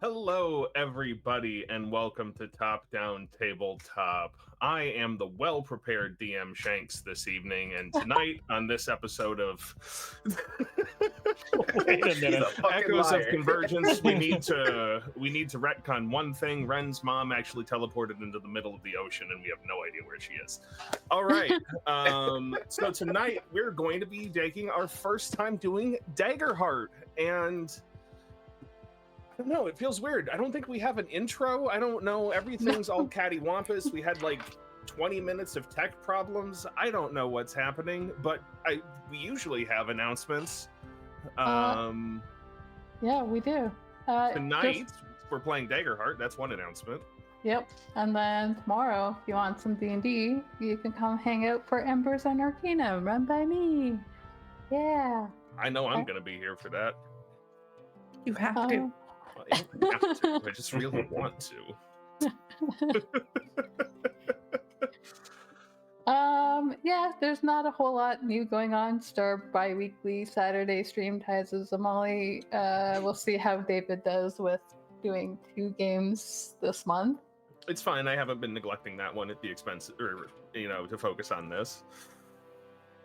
Hello, everybody, and welcome to Top Down Tabletop. I am the well-prepared DM Shanks this evening, and tonight on this episode of Wait a minute. Echoes of Convergence, we need to retcon one thing. Ren's mom actually teleported into the middle of the ocean, and we have no idea where she is. All right, so tonight we're going to be taking our first time doing Daggerheart, and I don't know, it feels weird. I don't think we have an intro. I don't know. Everything's all cattywampus. We had like 20 minutes of tech problems. I don't know what's happening, but we usually have announcements. Yeah, we do. Tonight, we're playing Daggerheart. That's one announcement. Yep. And then tomorrow, if you want some D&D, you can come hang out for Embers and Arcanum, run by me. Yeah. I know I'm going to be here for that. You have to. I don't have to. I just really want to. Yeah, there's not a whole lot new going on. Our bi-weekly Saturday stream ties with Zamali. We'll see how David does with doing 2 games this month. It's fine. I haven't been neglecting that one at the expense, or to focus on this.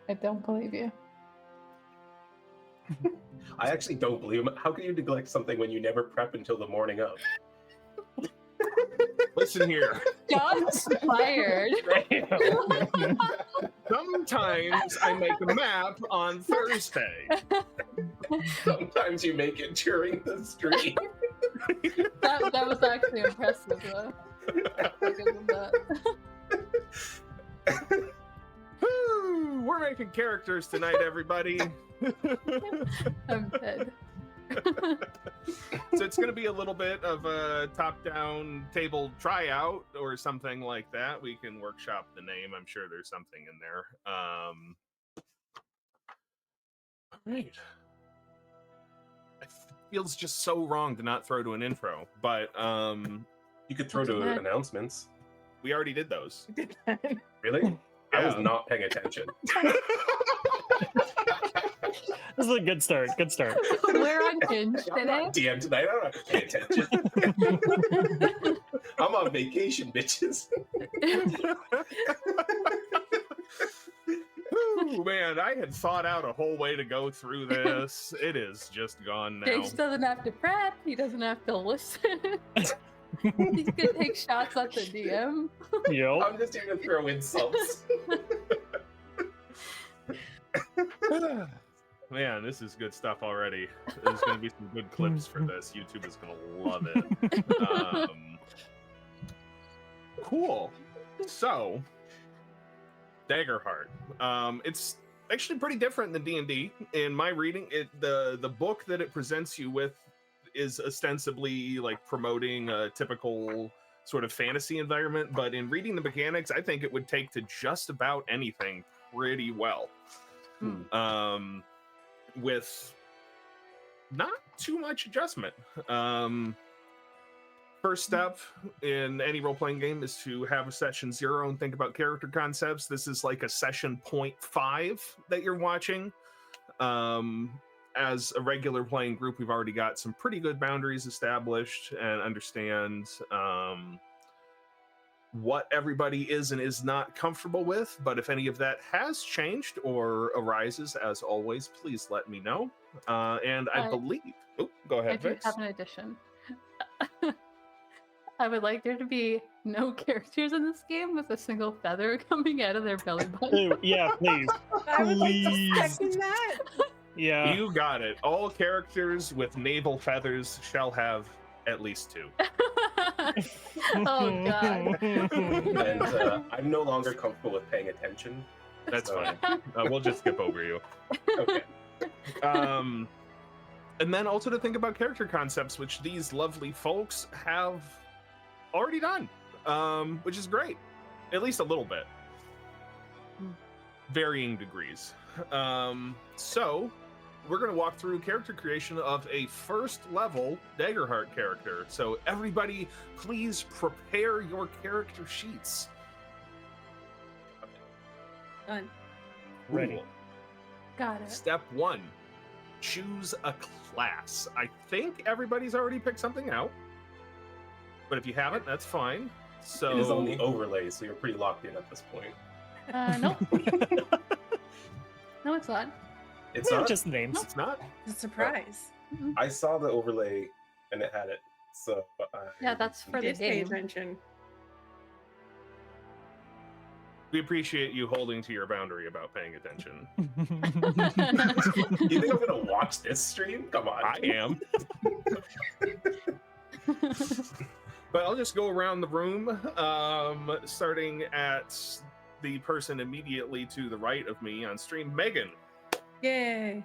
I don't believe you. I actually don't believe him. How can you neglect something when you never prep until the morning of? Listen here. John's fired. Sometimes I make a map on Thursday. Sometimes you make it during the stream. That was actually impressive, though. Woo, we're making characters tonight, everybody. I'm dead. So it's going to be a little bit of a top-down table tryout or something like that. We can workshop the name. I'm sure there's something in there. All right. It feels just so wrong to not throw to an intro, but You could throw to announcements. we already did those. Really? I was Yeah. not paying attention. This is a good start. Good start. We're on Hinge I'm today. not DM tonight. I don't have to pay attention. I'm on vacation, bitches. Ooh, man, I had thought out a whole way to go through this. It is just gone now. Jace doesn't have to prep. He doesn't have to listen. He can take shots at the DM. Yep. I'm just here to throw insults. Man, this is good stuff already. There's going to be some good clips for this. YouTube is going to love it. Cool. So, Daggerheart. It's actually pretty different than D&D. In my reading, the book that it presents you with is ostensibly like promoting a typical sort of fantasy environment, but in reading the mechanics, I think it would take to just about anything pretty well. With not too much adjustment. First step in any role-playing game is to have a session 0 and think about character concepts. This is like a session 0.5 that you're watching. As a regular playing group, we've already got some pretty good boundaries established and understand what everybody is and is not comfortable with. But if any of that has changed or arises, as always, please let me know. And I believe... Oh, go I ahead, do Vixx. have an addition. I would like there to be no characters in this game with a single feather coming out of their belly button. Yeah, please. I would like to Please. second that. Yeah. You got it. All characters with navel feathers shall have at least 2. Oh, God. And I'm no longer comfortable with paying attention. That's So- fine. We'll just skip over you. Okay. And then also to think about character concepts, which these lovely folks have already done, which is great. At least a little bit. Varying degrees. So, we're going to walk through character creation of a first level Daggerheart character. So everybody, please prepare your character sheets. Done. Ready. Cool. Got it. Step 1, choose a class. I think everybody's already picked something out. But if you haven't, that's fine. So It is on the overlay, so you're pretty locked in at this point. Nope. No, it's not. It's They're not. just names. it's not. It's a surprise. I saw the overlay and it had it. So Yeah, that's for the Just pay game. attention. We appreciate you holding to your boundary about paying attention. You think I'm gonna watch this stream? Come on. I am. But I'll just go around the room, starting at the person immediately to the right of me on stream. Megan, Yay.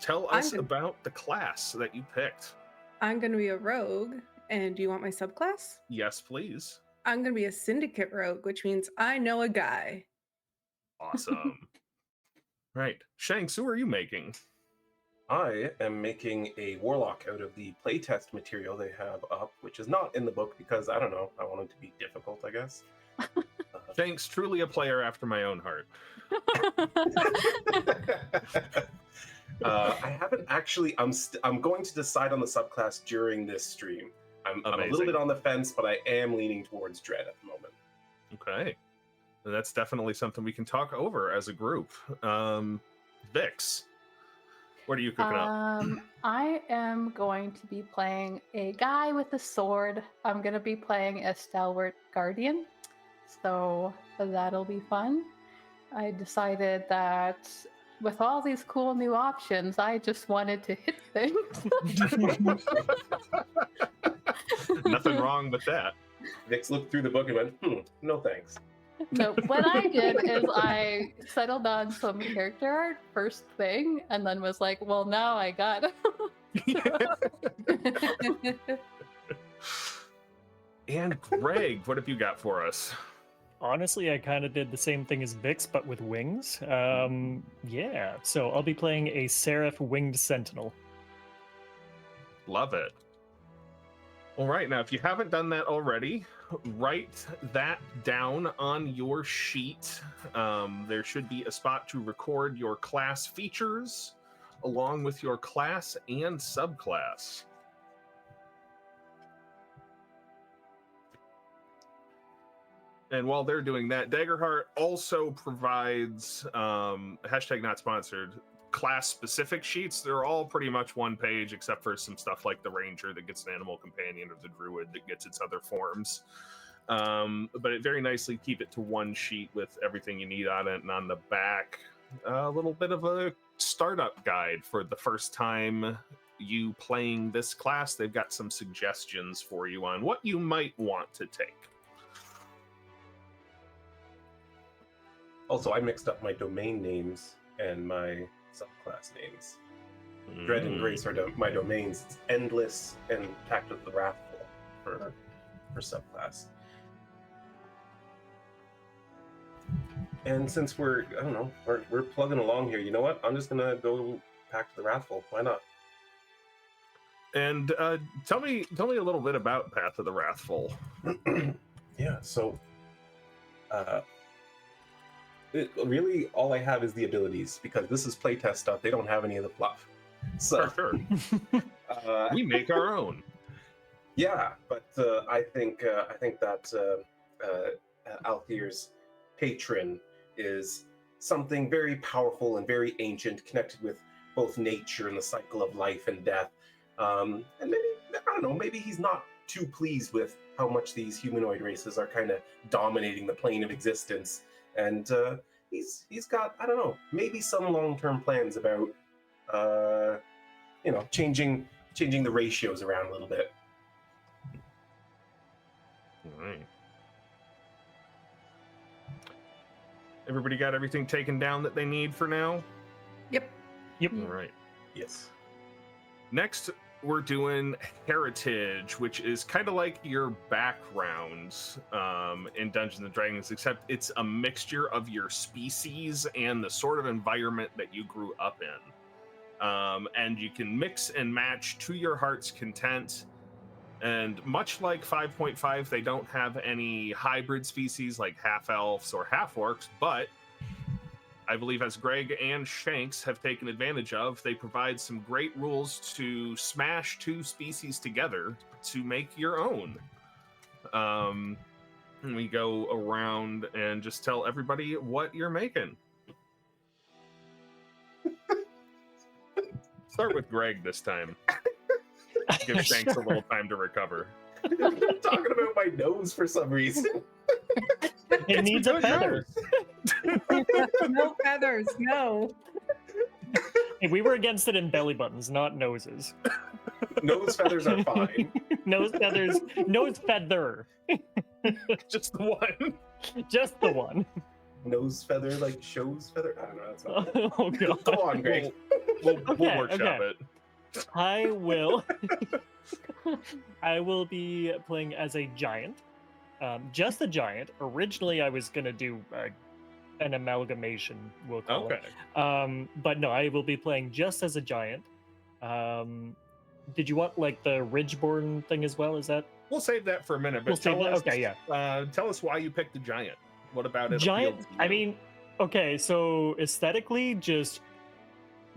tell I'm us gonna- about the class that you picked. I'm going to be a rogue. And do you want my subclass? Yes, please. I'm going to be a syndicate rogue, which means I know a guy. Awesome. Right. Shanks, who are you making? I am making a warlock out of the playtest material they have up, which is not in the book because I don't know. I want it to be difficult, I guess. Shanks, truly a player after my own heart. I haven't actually. I'm going to decide on the subclass during this stream. I'm a little Amazing. bit on the fence, but I am leaning towards dread at the moment. Okay. And that's definitely something we can talk over as a group. Vixx, what are you cooking up? I am going to be playing a guy with a sword. I'm going to be playing a Stalwart Guardian. So that'll be fun. I decided that with all these cool new options, I just wanted to hit things. Nothing wrong with that. Vixx looked through the book and went, no thanks. No, what I did is I settled on some character art first thing, and then was like, well, now I got And Greg, what have you got for us? Honestly, I kind of did the same thing as Vixx, but with wings. Yeah, so I'll be playing a Seraph winged Sentinel. Love it. All right, now if you haven't done that already, write that down on your sheet. There should be a spot to record your class features along with your class and subclass. And while they're doing that, Daggerheart also provides hashtag not sponsored class specific sheets. They're all pretty much one page except for some stuff like the ranger that gets an animal companion or the druid that gets its other forms. But it very nicely keep it to one sheet with everything you need on it, and on the back a little bit of a startup guide for the first time you playing this class. They've got some suggestions for you on what you might want to take. Also, I mixed up my domain names and my subclass names. Dread and Grace are my domains. It's Endless and Pact of the Wrathful for subclass. And since we're plugging along here, you know what? I'm just gonna go Pact of the Wrathful. Why not? And tell me a little bit about Path of the Wrathful. Yeah, so really all I have is the abilities because this is playtest stuff. They don't have any of the fluff. So For sure. We make our own. yeah, but I think that Althyr's patron is something very powerful and very ancient, connected with both nature and the cycle of life and death. And maybe, I don't know, maybe he's not too pleased with how much these humanoid races are kind of dominating the plane of existence. And he's got, I don't know, maybe some long-term plans about, changing the ratios around a little bit. All right. Everybody got everything taken down that they need for now? Yep. Yep. All right. Yes. Next, we're doing Heritage, which is kind of like your background in Dungeons and Dragons, except it's a mixture of your species and the sort of environment that you grew up in. And you can mix and match to your heart's content. And much like 5.5, they don't have any hybrid species like half-elves or half-orcs, but I believe, as Greg and Shanks have taken advantage of, they provide some great rules to smash two species together to make your own. And we go around and just tell everybody what you're making. Start with Greg this time. Give Shanks a little time to recover. I'm talking about my nose for some reason. It needs a feather. No feathers, no. Hey, we were against it in belly buttons, not noses. Nose feathers are fine. Nose feathers, nose feather. Just the one. Just the one. Nose feather like shows feather. I don't know. That's not it. Oh god. Go on, Greg. We'll Okay, workshop okay. it. I will. I will be playing as a giant. Just a giant. Originally, I was gonna do an amalgamation. We'll call Okay. it. But no, I will be playing just as a giant. Did you want like the Ridgeborn thing as well? Is that We'll save that for a minute. But We'll save tell that- us, okay, yeah. Tell us why you picked the giant. What about it? giant? appealed to I you? mean, okay, so aesthetically, just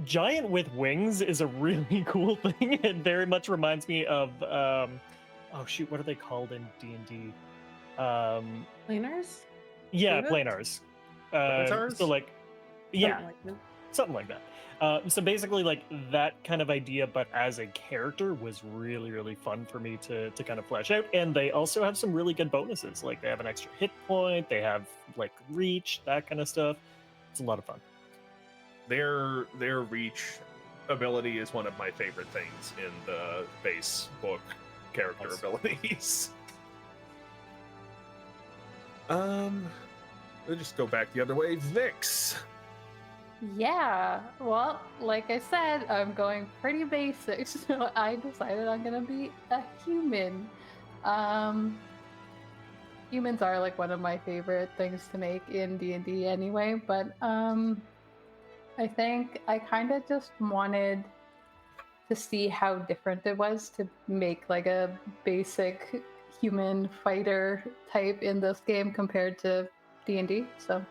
giant with wings is a really cool thing. It very much reminds me of oh shoot, what are they called in D&D? Planars? Yeah, Planars? planars. Planars? So like, yeah, Something like that. something like that. So basically, like that kind of idea, but as a character, was really, really fun for me to kind of flesh out. And they also have some really good bonuses. Like they have an extra hit point, they have like reach, that kind of stuff. It's a lot of fun. Their reach ability is one of my favorite things in the base book character Nice. abilities. We'll just go back the other way. Vixx. Yeah, well, like I said, I'm going pretty basic, so I decided I'm gonna be a human. Humans are like one of my favorite things to make in D&D anyway, but I think I kind of just wanted to see how different it was to make like a basic human fighter type in this game compared to D&D, so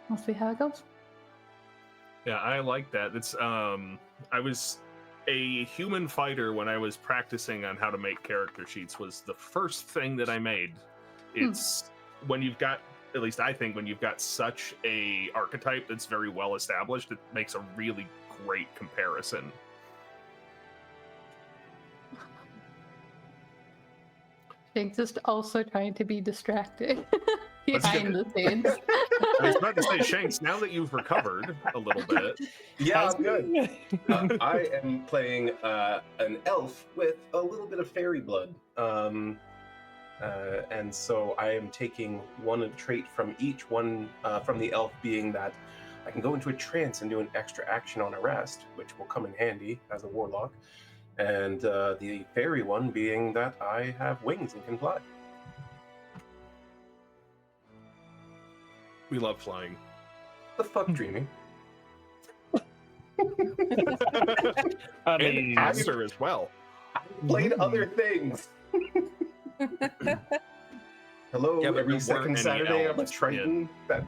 we'll see how it goes. Yeah, I like that. It's I was a human fighter when I was practicing on how to make character sheets. Was the first thing that I made. It's when you've got, at least I think, when you've got such a archetype that's very well established, it makes a really great comparison. Think just also trying to be distracted Let's behind the scenes. I was about to say, Shanks, now that you've recovered a little bit, Yeah, I'm good. I am playing an elf with a little bit of fairy blood. And so I am taking one trait from each one, from the elf being that I can go into a trance and do an extra action on a rest, which will come in handy as a warlock. And the fairy one being that I have wings and can fly. we love flying. The fuck, dreaming. I And mean, Althyr as well. I played other things. Hello, Yeah, but every there second weren't any Saturday I'm a elves Triton. That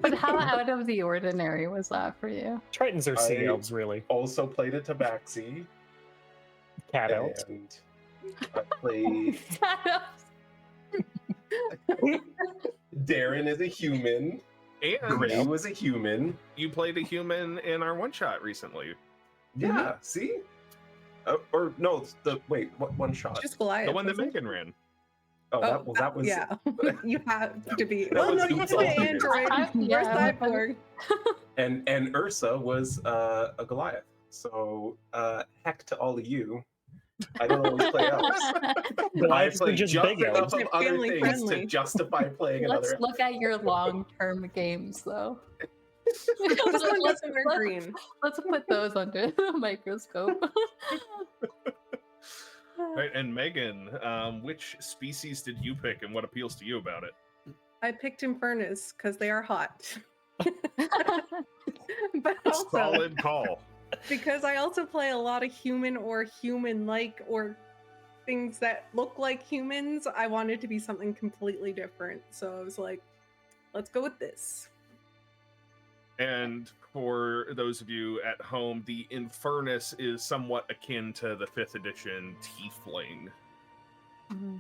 But how out of the ordinary was that for you? Tritons are sea I- elves, really. also played a Tabaxi. Cat elves. And I played Darren is a human. And Gray was a human. you played a human in our one shot recently. Yeah, see? Or no, what one shot? Just Goliath. The one that wasn't it? Megan ran. Oh, that was yeah. You have to be. That Well, no, was you Oops, have to Althyr. Android. Yeah, Where's Cyborg? and Ursa was a Goliath. So heck to all of you. I don't always play elves. I Goliaths are play just just big enough elves. of They're other family things friendly. to justify playing another Let's elf. look at your long-term games, though. This one let's, doesn't wear let's- green. let's put those under the microscope. Right, and Megan, which species did you pick, and what appeals to you about it? I picked Infernus because they are hot. But also Solid call. because I also play a lot of human or human-like or things that look like humans, I wanted to be something completely different. So I was like, let's go with this. And for those of you at home, the Infernus is somewhat akin to the 5th edition Tiefling. Mhm.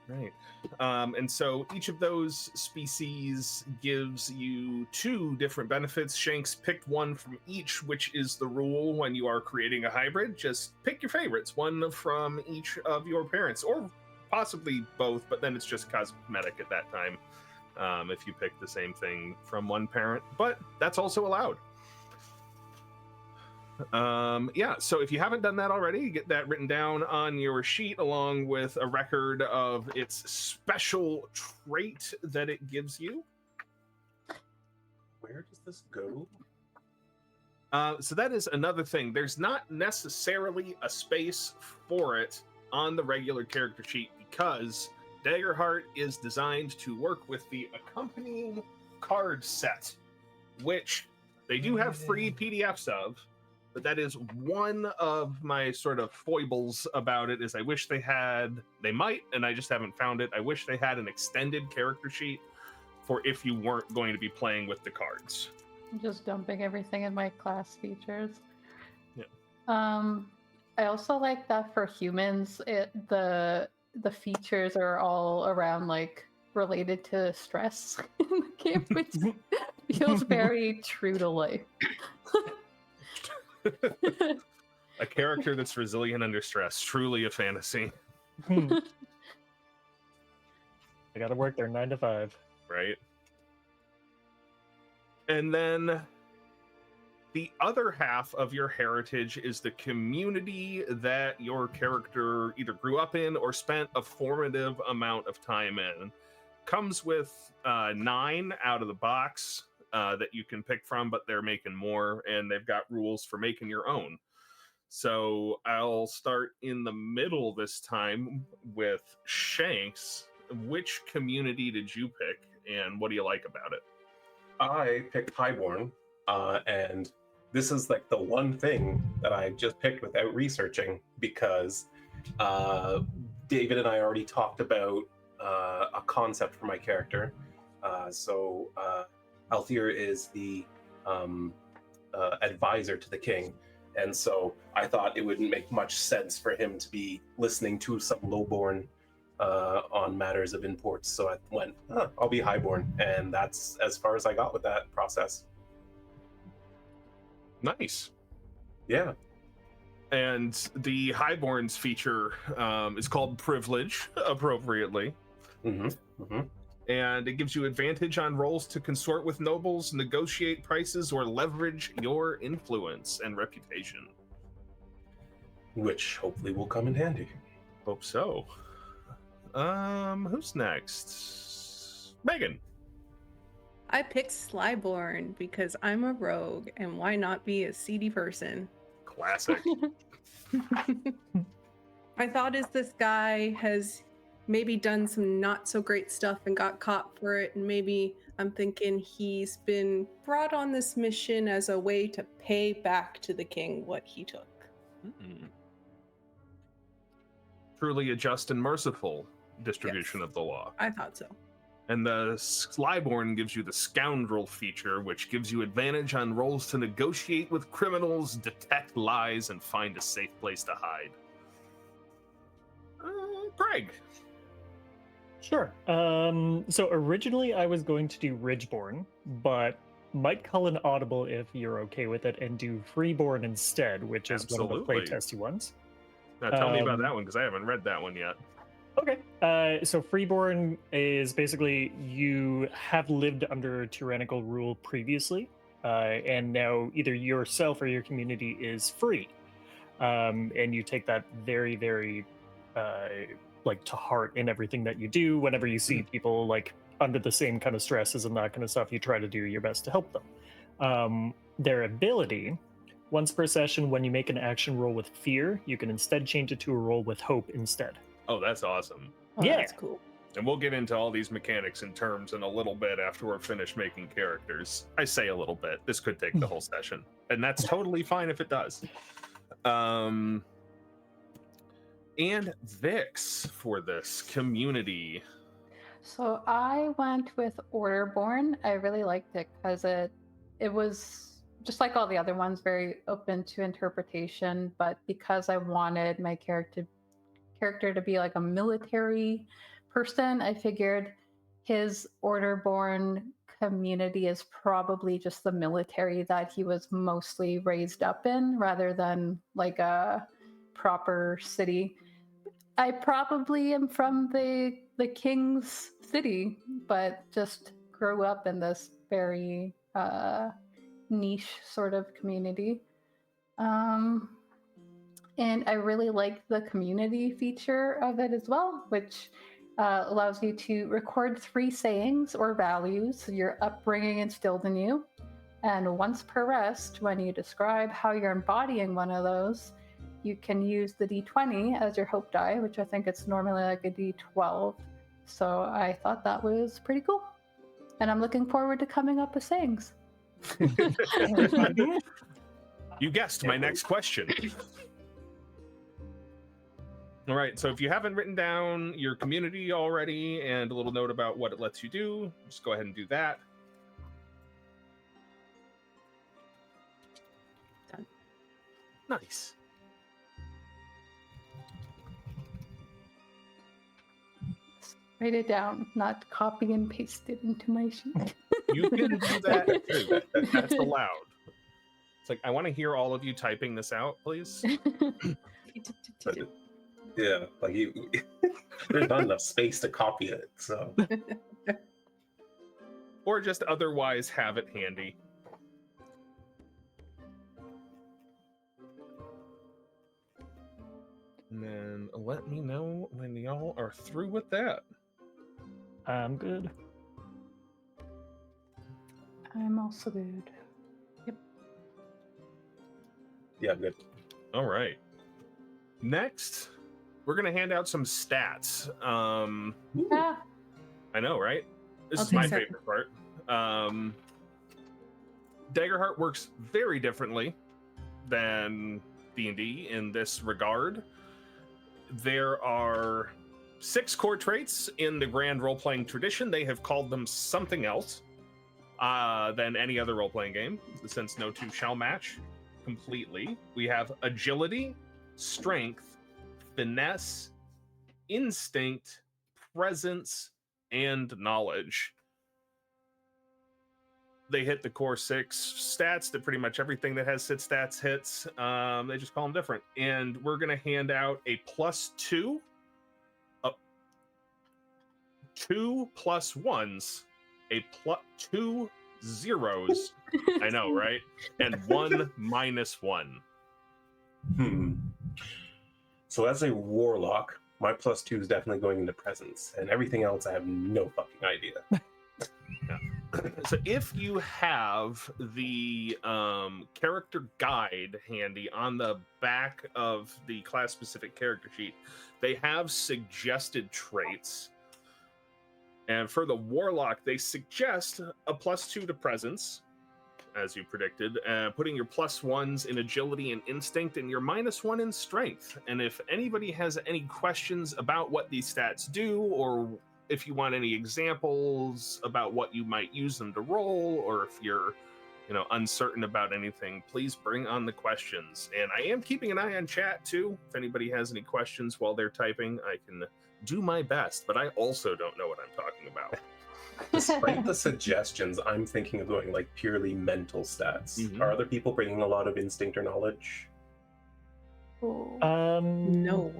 Right. And so each of those species gives you 2 different benefits. Shanks picked one from each, which is the rule when you are creating a hybrid. Just pick your favorites, one from each of your parents, or possibly both, but then it's just cosmetic at that time if you pick the same thing from one parent, but that's also allowed. Yeah, so if you haven't done that already, get that written down on your sheet along with a record of its special trait that it gives you. Where does this go? So that is another thing. There's not necessarily a space for it on the regular character sheet because Daggerheart is designed to work with the accompanying card set, which they do have free PDFs of. But that is one of my sort of foibles about it is I wish they might, and I just haven't found it. I wish they had an extended character sheet for if you weren't going to be playing with the cards. I'm just dumping everything in my class features. Yeah. I also like that for humans, the features are all around like related to stress in the game, which feels very true to life. A character that's resilient under stress, truly a fantasy. I gotta work their 9 to 5. Right. And then the other half of your heritage is the community that your character either grew up in or spent a formative amount of time in. Comes with 9 out of the box that you can pick from, but they're making more, and they've got rules for making your own. So I'll start in the middle this time with Shanks. Which community did you pick, and what do you like about it? I picked Highborne, and this is like the one thing that I just picked without researching because David and I already talked about a concept for my character. So Althyr is the advisor to the king, and so I thought it wouldn't make much sense for him to be listening to some lowborn on matters of imports. So I went, I'll be Highborne, and that's as far as I got with that process. Nice. Yeah. And the Highborn's feature is called Privilege, appropriately. Mm-hmm. Mm-hmm. And it gives you advantage on rolls to consort with nobles, negotiate prices, or leverage your influence and reputation. Which hopefully will come in handy. Hope so. Who's next? Megan. I picked Slyborne because I'm a rogue, and why not be a seedy person? Classic. My thought is this guy has maybe done some not so great stuff and got caught for it, and maybe I'm thinking he's been brought on this mission as a way to pay back to the king what he took. Truly a just and merciful distribution of the law. I thought so. And the Slyborne gives you the Scoundrel feature, which gives you advantage on rolls to negotiate with criminals, detect lies, and find a safe place to hide. Greg. Sure. So originally I was going to do Ridgeborn, but might call an audible if you're okay with it and do Freeborn instead, which is one of the playtesty ones. Now tell me about that one, because I haven't read that one yet. Okay. So Freeborn is basically you have lived under tyrannical rule previously, and now either yourself or your community is free. And you take that very, very like to heart in everything that you do. Whenever you see people like under the same kind of stresses and that kind of stuff, you try to do your best to help them. Their ability, once per session, when you make an action roll with fear, you can instead change it to a roll with hope instead. Oh, that's awesome. Oh, Yeah. That's cool. And we'll get into all these mechanics and terms in a little bit after we're finished making characters. I say a little bit. This could take the whole session. And that's totally fine if it does. And Vixx for this community. So I went with Orderborne. I really liked it because it was just like all the other ones, very open to interpretation. But because I wanted my character to be like a military person, I figured his Orderborne community is probably just the military that he was mostly raised up in, rather than like a proper city. I probably am from the king's city, but just grew up in this very niche sort of community. And I really like the community feature of it as well, which allows you to record 3 sayings or values your upbringing instilled in you. And once per rest, when you describe how you're embodying one of those, you can use the d20 as your hope die, which I think it's normally like a d12. So I thought that was pretty cool. And I'm looking forward to coming up with sayings. You guessed my next question. All right, so if you haven't written down your community already and a little note about what it lets you do, just go ahead and do that. Done. Nice. Write it down, not copy and paste it into my sheet. You can do that too. That's allowed. It's like, I want to hear all of you typing this out, please. Yeah, like there's not enough space to copy it, so. Or just otherwise have it handy. And then let me know when y'all are through with that. I'm good. I'm also good. Yeah, I'm good. All right. Next, we're going to hand out some stats. Ah, I know, right? This I'll is my take favorite part. Daggerheart works very differently than D&D in this regard. There are 6 core traits in the grand role-playing tradition. They have called them something else than any other role-playing game, since no two shall match completely. We have agility, strength, finesse, instinct, presence, and knowledge. They hit the core 6 stats that pretty much everything that has 6 stats hits. They just call them different. And we're going to hand out a +2, 2 +1s, a +2 zeros. I know, right? And 1 -1. So as a warlock, my +2 is definitely going into presence, and everything else I have no fucking idea. So if you have the character guide handy on the back of the class-specific character sheet, they have suggested traits. And for the warlock, they suggest a +2 to presence, as you predicted, putting your +1s in agility and instinct and your -1 in strength. And if anybody has any questions about what these stats do, or if you want any examples about what you might use them to roll, or if you're, uncertain about anything, please bring on the questions. And I am keeping an eye on chat too. If anybody has any questions while they're typing, I can do my best, but I also don't know what I'm talking about. Despite the suggestions, I'm thinking of going like purely mental stats. Mhm. Are other people bringing a lot of instinct or knowledge? No.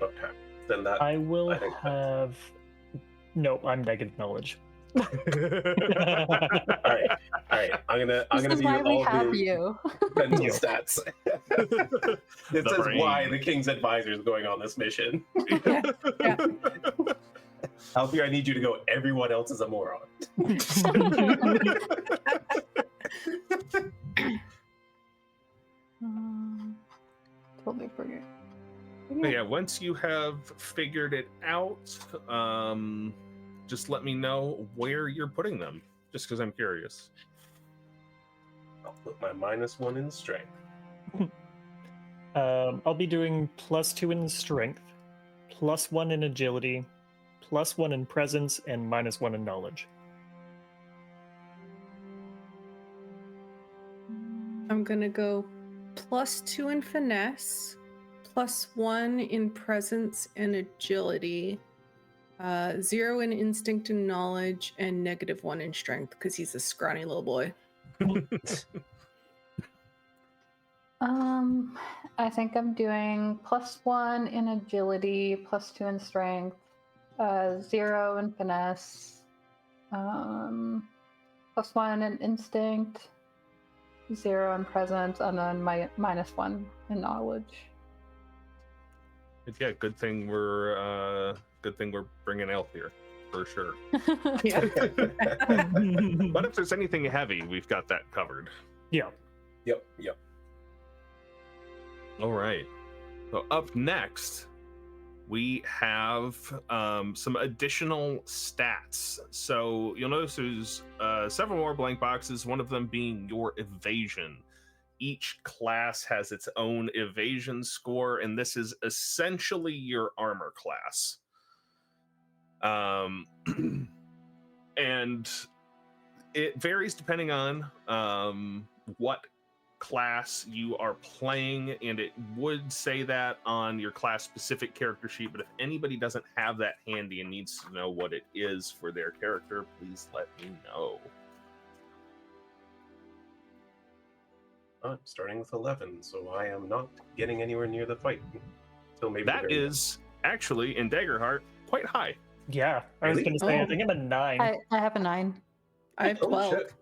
Okay, then that I will I think have. No, I'm negative knowledge. all right. I'm this gonna is do why we all have the you. mental stats. This The is brain. why the king's advisor is going on this mission. Althyr, I need you to go. Everyone else is a moron. Totally forget. But yeah, once you have figured it out, just let me know where you're putting them, just because I'm curious. I'll put my -1 in strength. I'll be doing +2 in strength, +1 in agility, +1 in presence, and -1 in knowledge. I'm gonna go +2 in finesse, +1 in presence and agility, 0 in instinct and knowledge, and -1 in strength because he's a scrawny little boy. I think I'm doing +1 in agility, +2 in strength, 0 in finesse, +1 in instinct, 0 in presence, and then -1 in knowledge. Yeah, good thing we're bringing Althyr for sure. Yeah. But if there's anything heavy, we've got that covered. Yeah. Yep. All right. So up next, we have some additional stats. So you'll notice there's several more blank boxes, one of them being your evasion. Each class has its own evasion score, and this is essentially your armor class. And it varies depending on what class you are playing, and it would say that on your class specific character sheet, but if anybody doesn't have that handy and needs to know what it is for their character, please let me know. I'm starting with 11, so I am not getting anywhere near the fight. So maybe That is actually in Daggerheart quite high. Yeah. I was Really? going to say, I Oh. think I'm a 9. I have a 9. I have 12.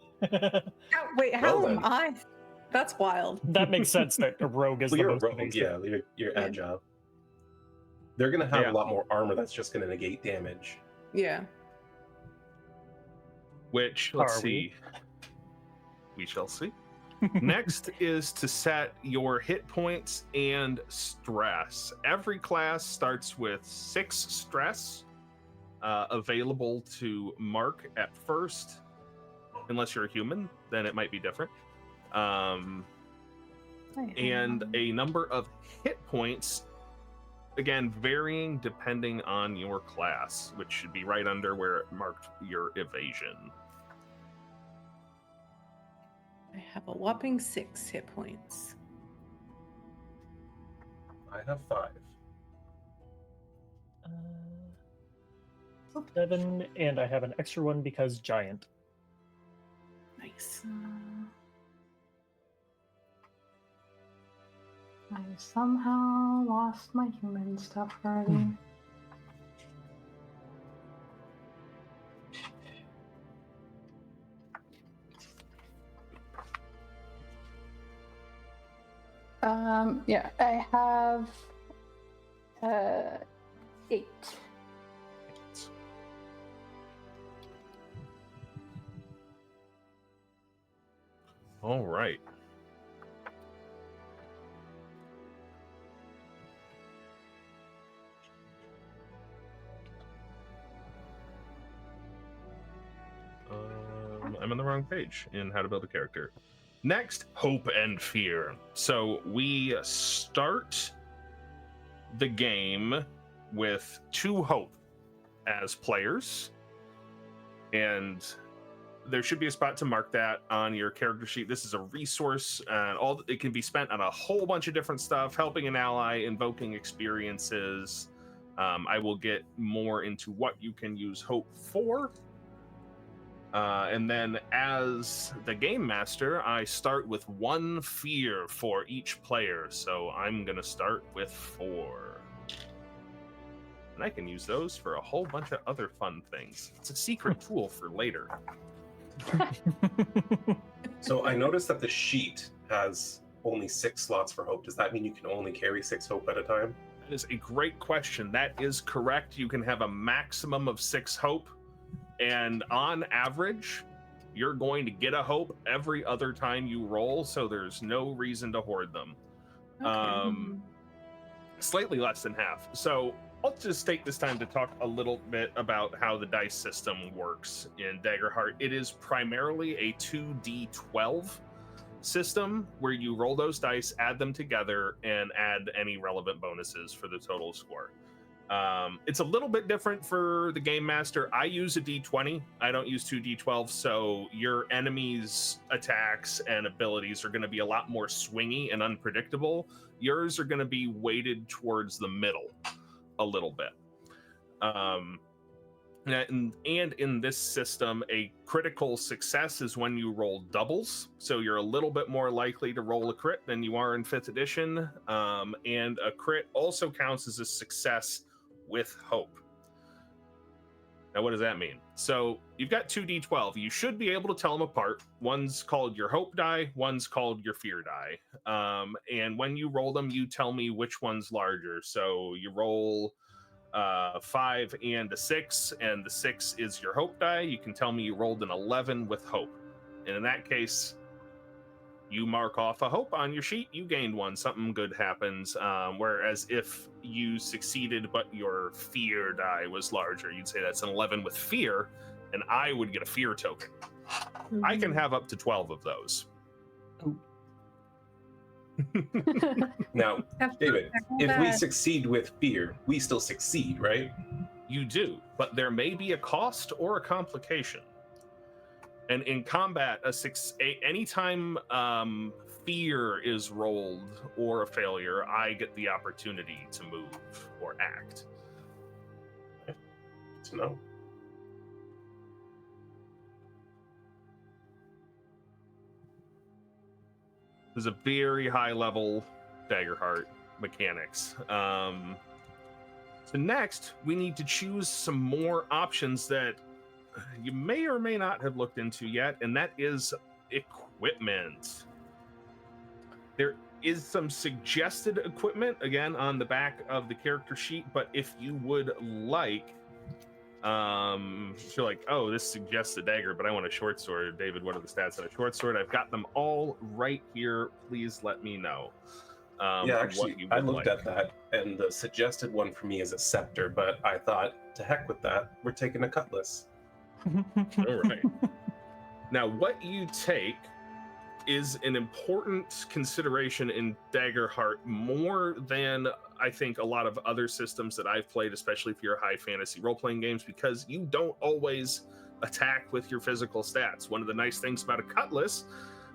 Wait, how Well am then. I? That's wild. That makes sense that a rogue is Well, the you're a most rogue, basic. yeah. You're Yeah. agile. They're gonna have Yeah. a lot more armor that's just gonna negate damage. Yeah. Which, let's Are we? see. We shall see. Next is to set your hit points and stress. Every class starts with 6 stress available to mark at first. Unless you're a human, then it might be different. And a number of hit points, again, varying depending on your class, which should be right under where it marked your evasion. I have a whopping 6 hit points. I have 5. 7, and I have an extra one because giant. Nice. I somehow lost my human stuff already. Yeah, I have 8. All right. I'm on the wrong page in how to build a character. Next, hope and fear. So we start the game with 2 hope as players, and there should be a spot to mark that on your character sheet. This is a resource, and it can be spent on a whole bunch of different stuff, helping an ally, invoking experiences. I will get more into what you can use hope for. And then as the game master, I start with 1 fear for each player. So I'm going to start with 4. And I can use those for a whole bunch of other fun things. It's a secret tool for later. So I noticed that the sheet has only 6 slots for hope. Does that mean you can only carry 6 hope at a time? That is a great question. That is correct. You can have a maximum of 6 hope. And on average, you're going to get a hope every other time you roll, so there's no reason to hoard them. Okay. Slightly less than half. So I'll just take this time to talk a little bit about how the dice system works in Daggerheart. It is primarily a 2d12 system where you roll those dice, add them together, and add any relevant bonuses for the total score. It's a little bit different for the game master. I use a d20. I don't use 2d12, so your enemies' attacks and abilities are going to be a lot more swingy and unpredictable. Yours are going to be weighted towards the middle a little bit. And in this system, a critical success is when you roll doubles. So you're a little bit more likely to roll a crit than you are in 5th edition. And a crit also counts as a success with hope. Now, what does that mean? So you've got 2d12. You should be able to tell them apart. One's called your hope die, one's called your fear die. And when you roll them, you tell me which one's larger. So you roll 5 and a 6, and the 6 is your hope die. You can tell me you rolled an 11 with hope. And in that case, you mark off a hope on your sheet, you gained one, something good happens. Whereas if you succeeded but your fear die was larger, you'd say that's an 11 with fear, and I would get a fear token. I can have up to 12 of those. Now, David, if we succeed with fear, we still succeed, right? You do, but there may be a cost or a complication. And in combat, anytime fear is rolled or a failure, I get the opportunity to move or act. Good to know. There's a very high level Daggerheart mechanics. So next, we need to choose some more options that you may or may not have looked into yet, and that is equipment. There is some suggested equipment, again, on the back of the character sheet, but if you would like, if you're like, oh, this suggests a dagger, but I want a short sword. David, what are the stats on a short sword? I've got them all right here. Please let me know. Yeah, actually, I looked at that, and the suggested one for me is a scepter, but I thought, to heck with that, we're taking a cutlass. All right. Now, what you take is an important consideration in Daggerheart, more than I think a lot of other systems that I've played, especially if you're high fantasy role-playing games, because you don't always attack with your physical stats. One of the nice things about a cutlass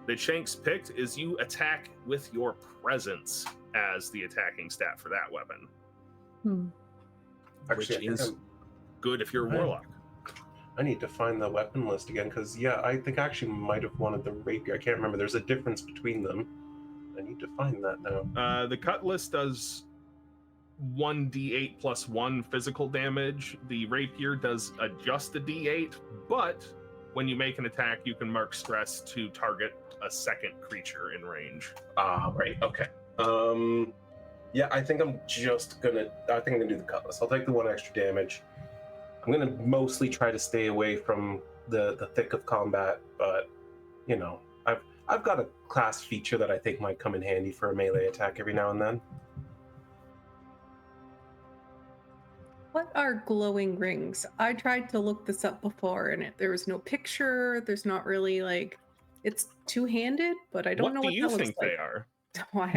that Shanks picked is you attack with your presence as the attacking stat for that weapon. Actually, which is good if you're a warlock. I need to find the weapon list again, because, yeah, I think I actually might have wanted the rapier. I can't remember. There's a difference between them. I need to find that now. The cutlass does 1d8 plus 1 physical damage. The rapier does adjust the d8, but when you make an attack, you can mark stress to target a second creature in range. Right. Okay. Yeah, I think I'm gonna do the cutlass. I'll take the 1 extra damage. I'm gonna mostly try to stay away from the thick of combat, but you know, I've got a class feature that I think might come in handy for a melee attack every now and then. What are glowing rings? I tried to look this up before, and there was no picture. There's not really like, it's two-handed, but I don't know what do you that think looks they are? What?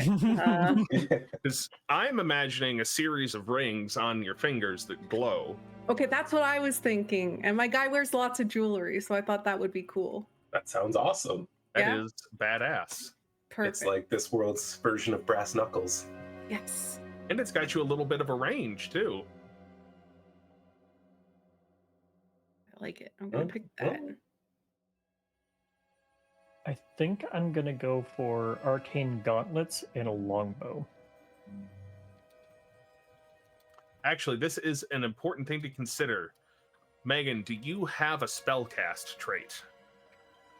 Because I'm imagining a series of rings on your fingers that glow. Okay, that's what I was thinking. And my guy wears lots of jewelry, so I thought that would be cool. That sounds awesome. That is badass. Perfect. It's like this world's version of brass knuckles. Yes. And it's got you a little bit of a range, too. I like it. I'm going to pick that. I think I'm gonna go for arcane gauntlets and a longbow. Actually, this is an important thing to consider. Megan, do you have a spellcast trait?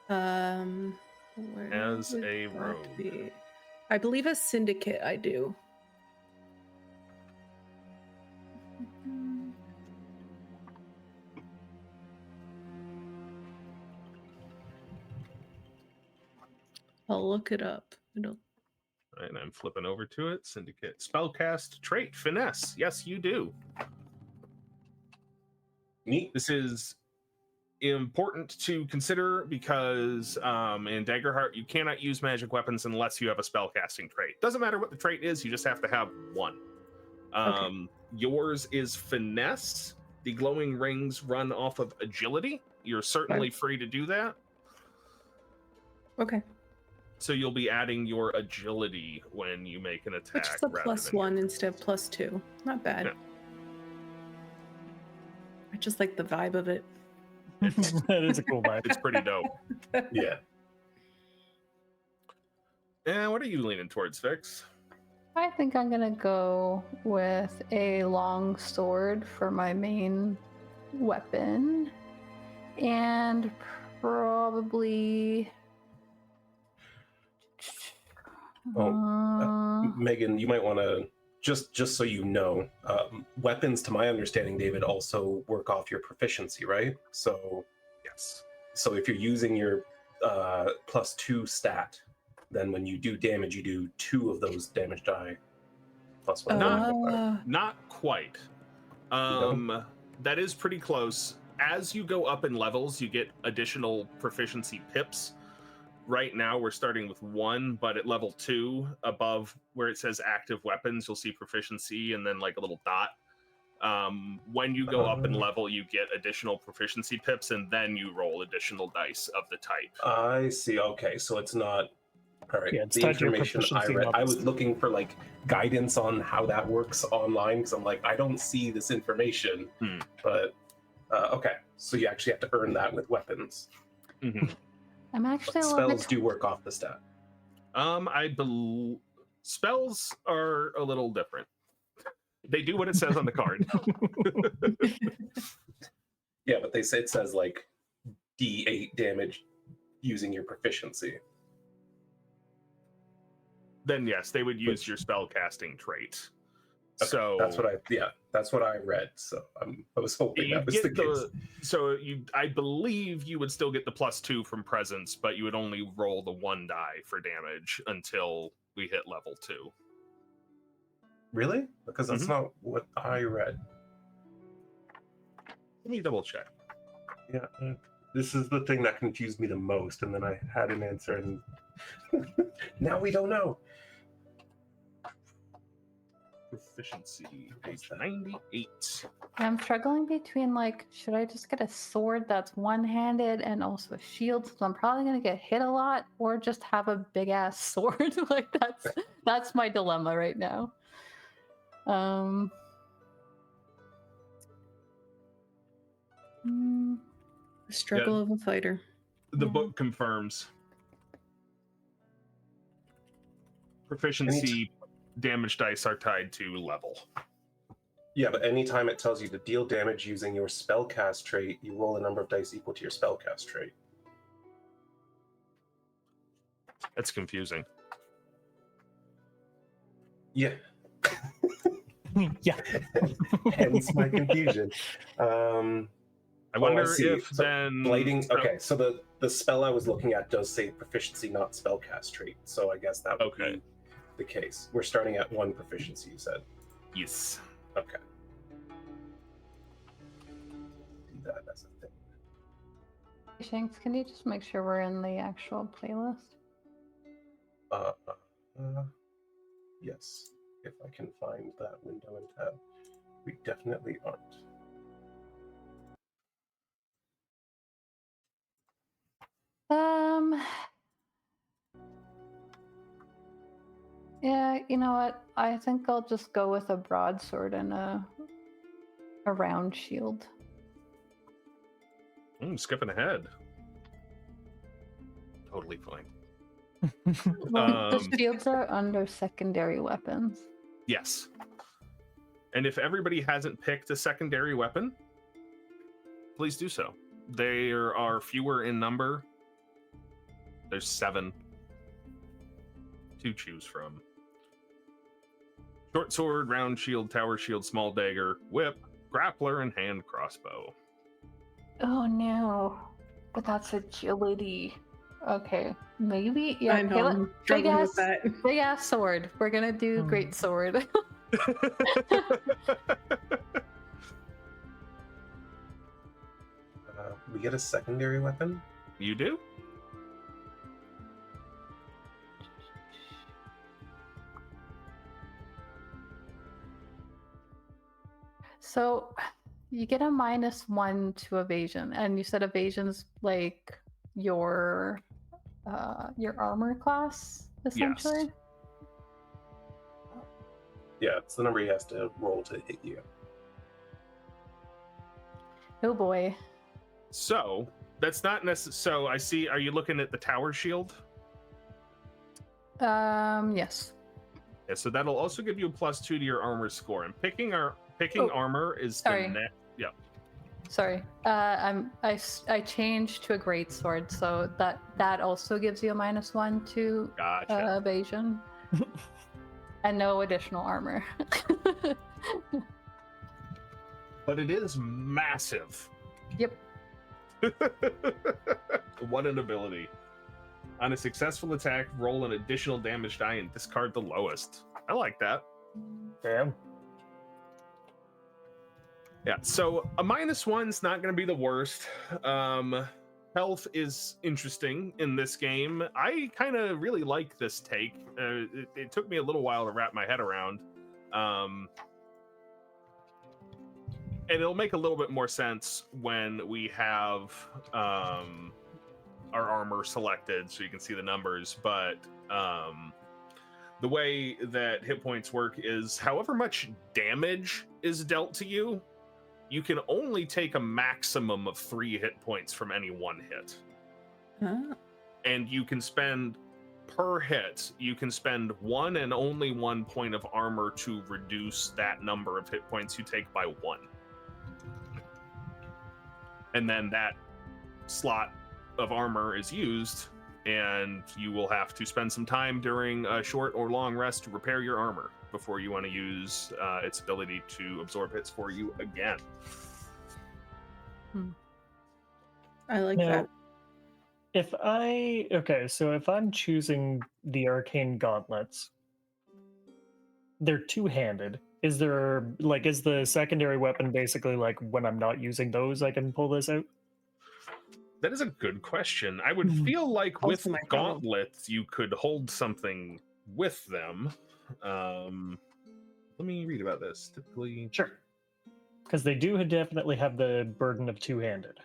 As a rogue. I believe a syndicate I do. I'll look it up. And I'm flipping over to it. Syndicate. Spellcast trait. Finesse. Yes, you do. Neat. This is important to consider because in Daggerheart, you cannot use magic weapons unless you have a spellcasting trait. Doesn't matter what the trait is, you just have to have one. Okay. Yours is finesse. The glowing rings run off of agility. You're certainly free to do that. Okay. So you'll be adding your agility when you make an attack. Which is a +1 instead of +2. Not bad. Yeah. I just like the vibe of it. That is a cool vibe. It's pretty dope. Yeah. And what are you leaning towards, Vixx? I think I'm gonna go with a long sword for my main weapon, and probably. Megan, you might want to just so you know, weapons, to my understanding, David, also work off your proficiency, right? So Yes. so if you're using your +2 stat, then when you do damage, you do 2 of those damage die +1 modifier. Not quite. That is pretty close. As you go up in levels, you get additional proficiency pips. Right now, we're starting with 1, but at level 2, above where it says active weapons, you'll see proficiency and then like a little dot. When you go up in level, you get additional proficiency pips, and then you roll additional dice of the type. I see. Okay, so it's not. All right. Yeah, it's the tied to your information I proficiency read, I levels. was looking for like guidance on how that works online because I'm like, I don't see this information. But okay, so you actually have to earn that with weapons. Mm-hmm. I'm actually But a little spells bit. do work off the stat. I believe spells are a little different. They do what it says on the card. Yeah, but it says like D8 damage using your proficiency. Then yes, they would use your spell casting trait. Okay, So that's what I read. So I was hoping that was the case. I believe you would still get the +2 from presence, but you would only roll the 1 die for damage until we hit level 2. Really? Because that's not what I read. Let me double check. Yeah, this is the thing that confused me the most, and then I had an answer, and now we don't know. Proficiency is 98. I'm struggling between like, should I just get a sword that's one-handed and also a shield, so I'm probably gonna get hit a lot, or just have a big ass sword? Like that's my dilemma right now. The struggle of a fighter. The book confirms proficiency damage dice are tied to level. Yeah, but anytime it tells you to deal damage using your spellcast trait, you roll a number of dice equal to your spellcast trait. That's confusing. Yeah. Yeah. Hence my confusion. I wonder if so then blighting. Okay, so the spell I was looking at does say proficiency, not spellcast trait. So I guess that would be the case. We're starting at 1 proficiency, you said. Yes. Okay. Do that as a thing. Shanks, can you just make sure we're in the actual playlist? Yes. If I can find that window and tab. We definitely aren't. Yeah, you know what? I think I'll just go with a broadsword and a round shield. Skipping ahead. Totally fine. Well, the shields are under secondary weapons. Yes. And if everybody hasn't picked a secondary weapon, please do so. There are fewer in number. There's 7 to choose from. Short sword, round shield, tower shield, small dagger, whip, grappler, and hand crossbow. Oh no. But that's agility. Okay. Maybe. Yeah. I know. I'm Big struggling with that. ass sword. We're gonna do great sword. We get a secondary weapon? You do? So you get a -1 to evasion, and you said evasion's like your armor class, essentially. Yes. Yeah, it's the number he has to roll to hit you. Oh boy. So that's not necessary. So I see. Are you looking at the tower shield? Yes. Yeah. So that'll also give you a +2 to your armor score. And picking Oh, armor is sorry. the net. Yeah. Sorry. I changed to a great sword, so that also gives you a -1 to Gotcha. evasion, and no additional armor. But it is massive. Yep. What an ability. On a successful attack, roll an additional damage die and discard the lowest. I like that. Damn. Yeah, so a -1's not going to be the worst. Health is interesting in this game. I kind of really like this take. It took me a little while to wrap my head around. And it'll make a little bit more sense when we have our armor selected so you can see the numbers. But the way that hit points work is however much damage is dealt to you, you can only take a maximum of 3 hit points from any one hit. Huh. And you can spend, per hit, you can spend 1 and only 1 point of armor to reduce that number of hit points you take by 1. And then that slot of armor is used, and you will have to spend some time during a short or long rest to repair your armor before you want to use its ability to absorb hits for you again. I like Now, that. so if I'm choosing the arcane gauntlets, they're two-handed. Is the secondary weapon basically like when I'm not using those, I can pull this out? That is a good question. I would feel like with Also my problem. gauntlets, you could hold something with them. Let me read about this. Typically, Sure. Because they do definitely have the burden of two-handed.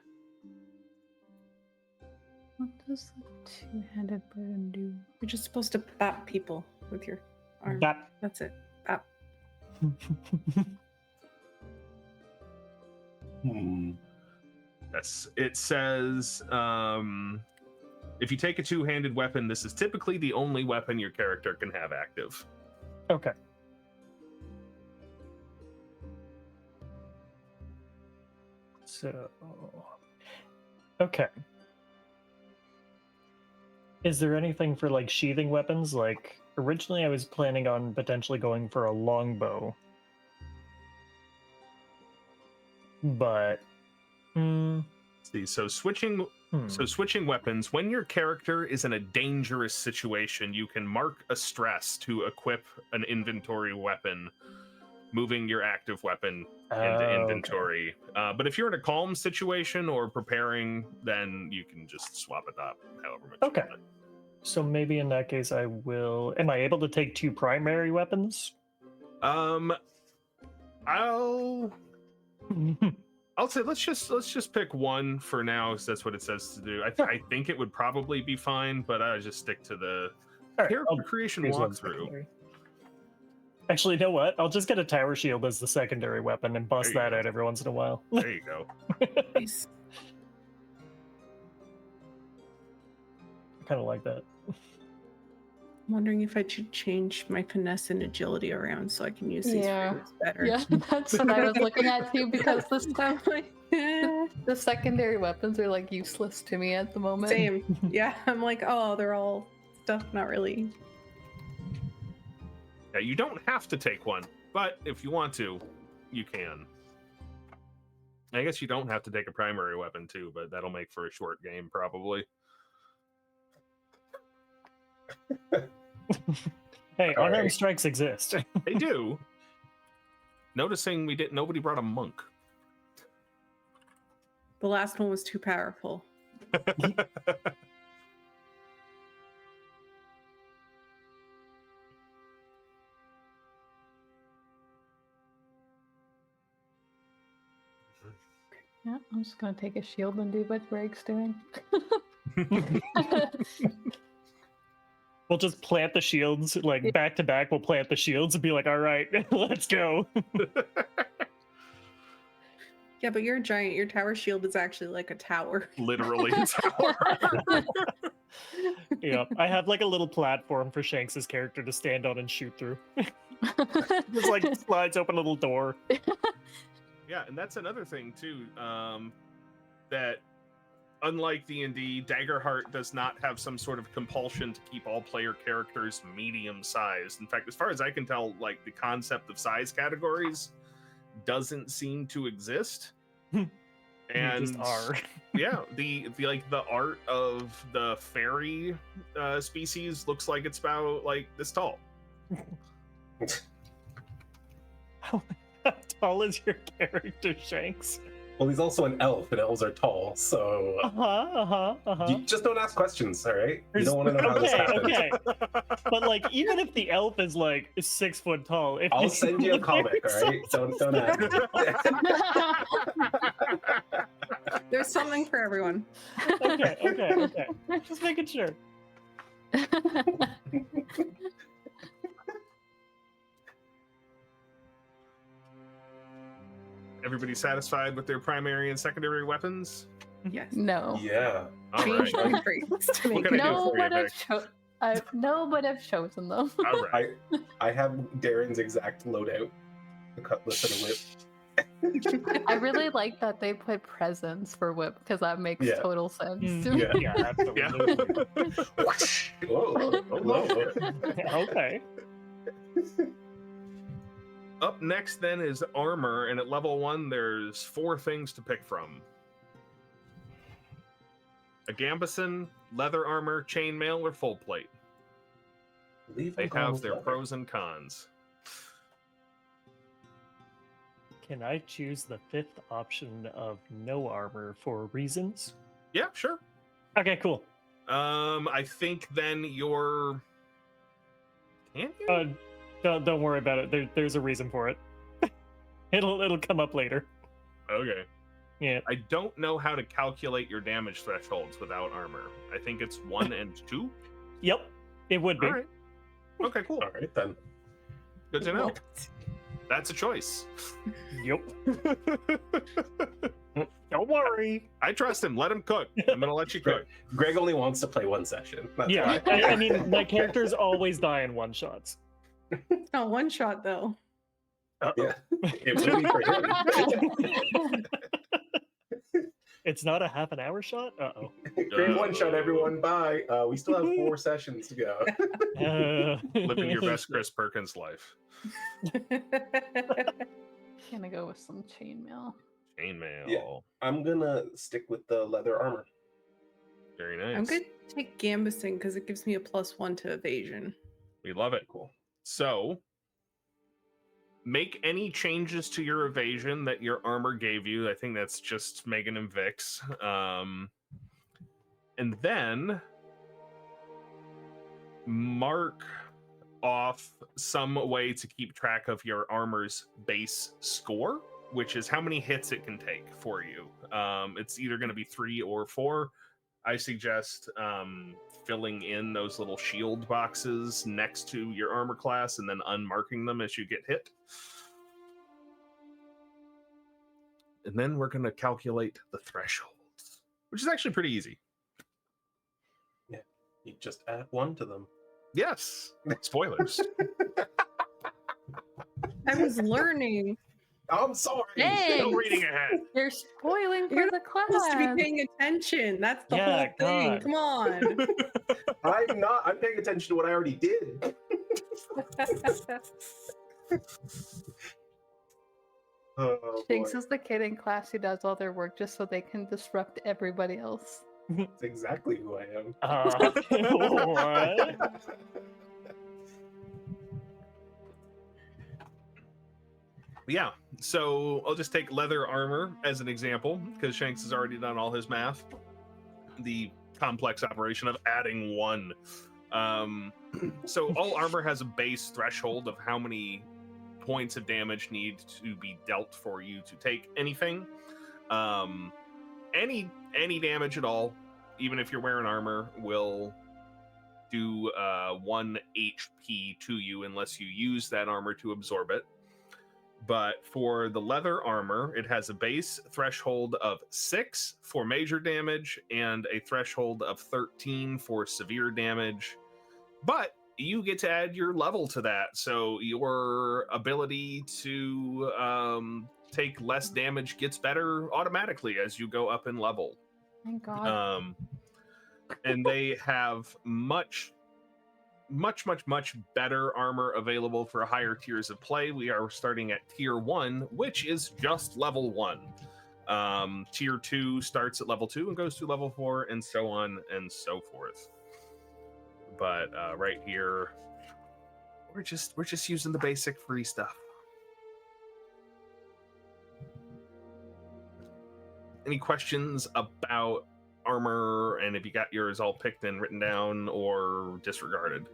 What does the two-handed burden do? You're just supposed to bap people with your arm. That That's it. Bap. yes, it says if you take a two-handed weapon, this is typically the only weapon your character can have active. Okay. So, okay. Is there anything for like sheathing weapons? Like originally I was planning on potentially going for a longbow. But See, so switching weapons, when your character is in a dangerous situation, you can mark a stress to equip an inventory weapon, moving your active weapon into inventory. Okay. But if you're in a calm situation or preparing, then you can just swap it up however much you want. So maybe in that case I will... Am I able to take 2 primary weapons? I'll say let's just pick one for now, because that's what it says to do. I think it would probably be fine, but I just stick to the character creation walkthrough. Actually, you know what? I'll just get a tower shield as the secondary weapon and bust that out every once in a while. There you go. Nice. I kind of like that. I'm wondering if I should change my finesse and agility around so I can use these frames better. Yeah, that's what I was looking at too, because the secondary weapons are like useless to me at the moment. Same. Yeah, I'm like, oh, they're all stuff, not really. Yeah, you don't have to take one, but if you want to, you can. I guess you don't have to take a primary weapon too, but that'll make for a short game probably. Hey, unarmed strikes exist. They do. Noticing nobody brought a monk. The last one was too powerful. Yeah, I'm just gonna take a shield and do what Greg's doing. We'll just plant the shields, like back to back. We'll plant the shields and be like, all right, let's go. Yeah, but you're a giant. Your tower shield is actually like a tower. Literally a tower. Yeah, I have like a little platform for Shanks's character to stand on and shoot through. Just like slides open a little door. Yeah, and that's another thing too. That unlike D&D, Daggerheart does not have some sort of compulsion to keep all player characters medium-sized. In fact, as far as I can tell, like the concept of size categories doesn't seem to exist. And Just are. yeah, the like the art of the fairy species looks like it's about like this tall. How tall is your character, Shanks? Well, he's also an elf, and elves are tall, so you just don't ask questions, all right? You don't want to know how this happens. Okay. But like, even if the elf is like 6 foot tall, if I'll send you a comic, all right? Don't ask. There's something for everyone. Okay. Just making sure. Everybody satisfied with their primary and secondary weapons? Yes. No. Yeah. All Change right. my traits to What make can it I do No, for you, but Vixx? I've chosen them. All right. I have Darren's exact loadout: the cutlass and a whip. I really like that they put presents for whip because that makes Yeah. total sense. Yeah. Yeah, absolutely. Whoa, hello. Okay. Up next then is armor, and at level 1 there's 4 things to pick from. A gambeson, leather armor, chainmail, or full plate. Leave They him gone have with their leather. pros and cons. Can I choose the 5th option of no armor for reasons? Yeah, sure. Okay, cool. I think then you're... Can you? Don't worry about it. There's a reason for it. It'll come up later. Okay. Yeah. I don't know how to calculate your damage thresholds without armor. I think it's 1 and 2. Yep. It would be. All right. Okay, cool. All right then. Good to know. That's a choice. Yep. Don't worry. I trust him. Let him cook. I'm gonna let you cook. Greg only wants to play one session. That's Yeah. why. I mean, my characters always die in one shots. Not one shot though. Yeah. It will be for him. It's not a half an hour shot? Uh-oh. Greg one shot, everyone. Bye. We still have 4 sessions to go. Living your best Chris Perkins life. Gonna go with some chainmail. Chainmail. Yeah. I'm gonna stick with the leather armor. Very nice. I'm gonna take Gambusing because it gives me a +1 to evasion. We love it. Cool. So, make any changes to your evasion that your armor gave you. I think that's just Megan and Vixx. And then mark off some way to keep track of your armor's base score, which is how many hits it can take for you. It's either going to be 3 or 4. I suggest filling in those little shield boxes next to your armor class and then unmarking them as you get hit. And then we're going to calculate the thresholds, which is actually pretty easy. You just add 1 to them. Yes. Spoilers. I was learning. I'm sorry. Hey! Still reading ahead. You're spoiling for You're the Supposed to be class. paying attention. That's the Yeah, whole thing. God. Come on. I'm not. I'm paying attention to what I already did. Oh, Shanks boy. is the kid in class who does all their work just so they can disrupt everybody else. That's exactly who I am. What? Yeah, so I'll just take leather armor as an example because Shanks has already done all his math. The complex operation of adding 1. So all armor has a base threshold of how many points of damage need to be dealt for you to take anything. Any damage at all, even if you're wearing armor, will do 1 HP to you unless you use that armor to absorb it. But for the leather armor, it has a base threshold of 6 for major damage and a threshold of 13 for severe damage. But you get to add your level to that, so your ability to take less damage gets better automatically as you go up in level. Thank God. And they have much better armor available for higher tiers of play. We are starting at tier 1, which is just level 1. Tier 2 starts at level 2 and goes to level 4, and so on and so forth. But right here, we're just using the basic free stuff. Any questions about armor, and if you got yours all picked and written down or disregarded?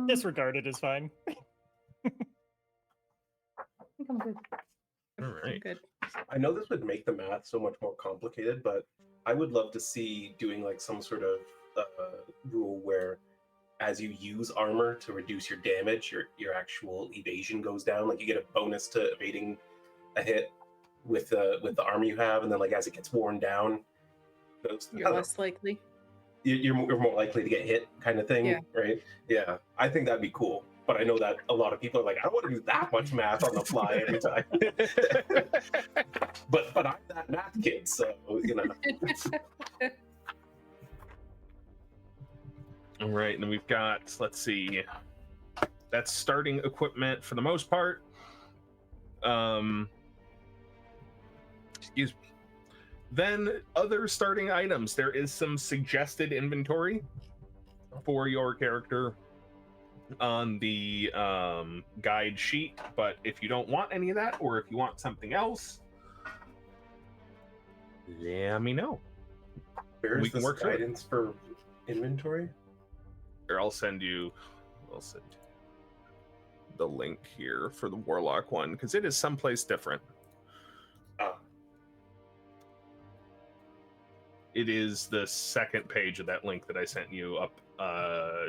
Disregarded is fine. I think I'm good. All right. Good. I know this would make the math so much more complicated, but I would love to see doing like some sort of rule where as you use armor to reduce your damage, your actual evasion goes down. Like you get a bonus to evading a hit with the armor you have, and then like as it gets worn down, You're less likely. You're more likely to get hit, kind of thing, Yeah. right? Yeah, I think that'd be cool. But I know that a lot of people are like, I don't want to do that much math on the fly every time. but I'm that math kid, so you know. All right, and we've got, let's see, that's starting equipment for the most part. Excuse me. Then other starting items. There is some suggested inventory for your character on the guide sheet, but if you don't want any of that, or if you want something else, let me know. Where's this guidance for inventory? Here, I'll send you the link here for the Warlock one, because it is someplace different. It is the second page of that link that I sent you, up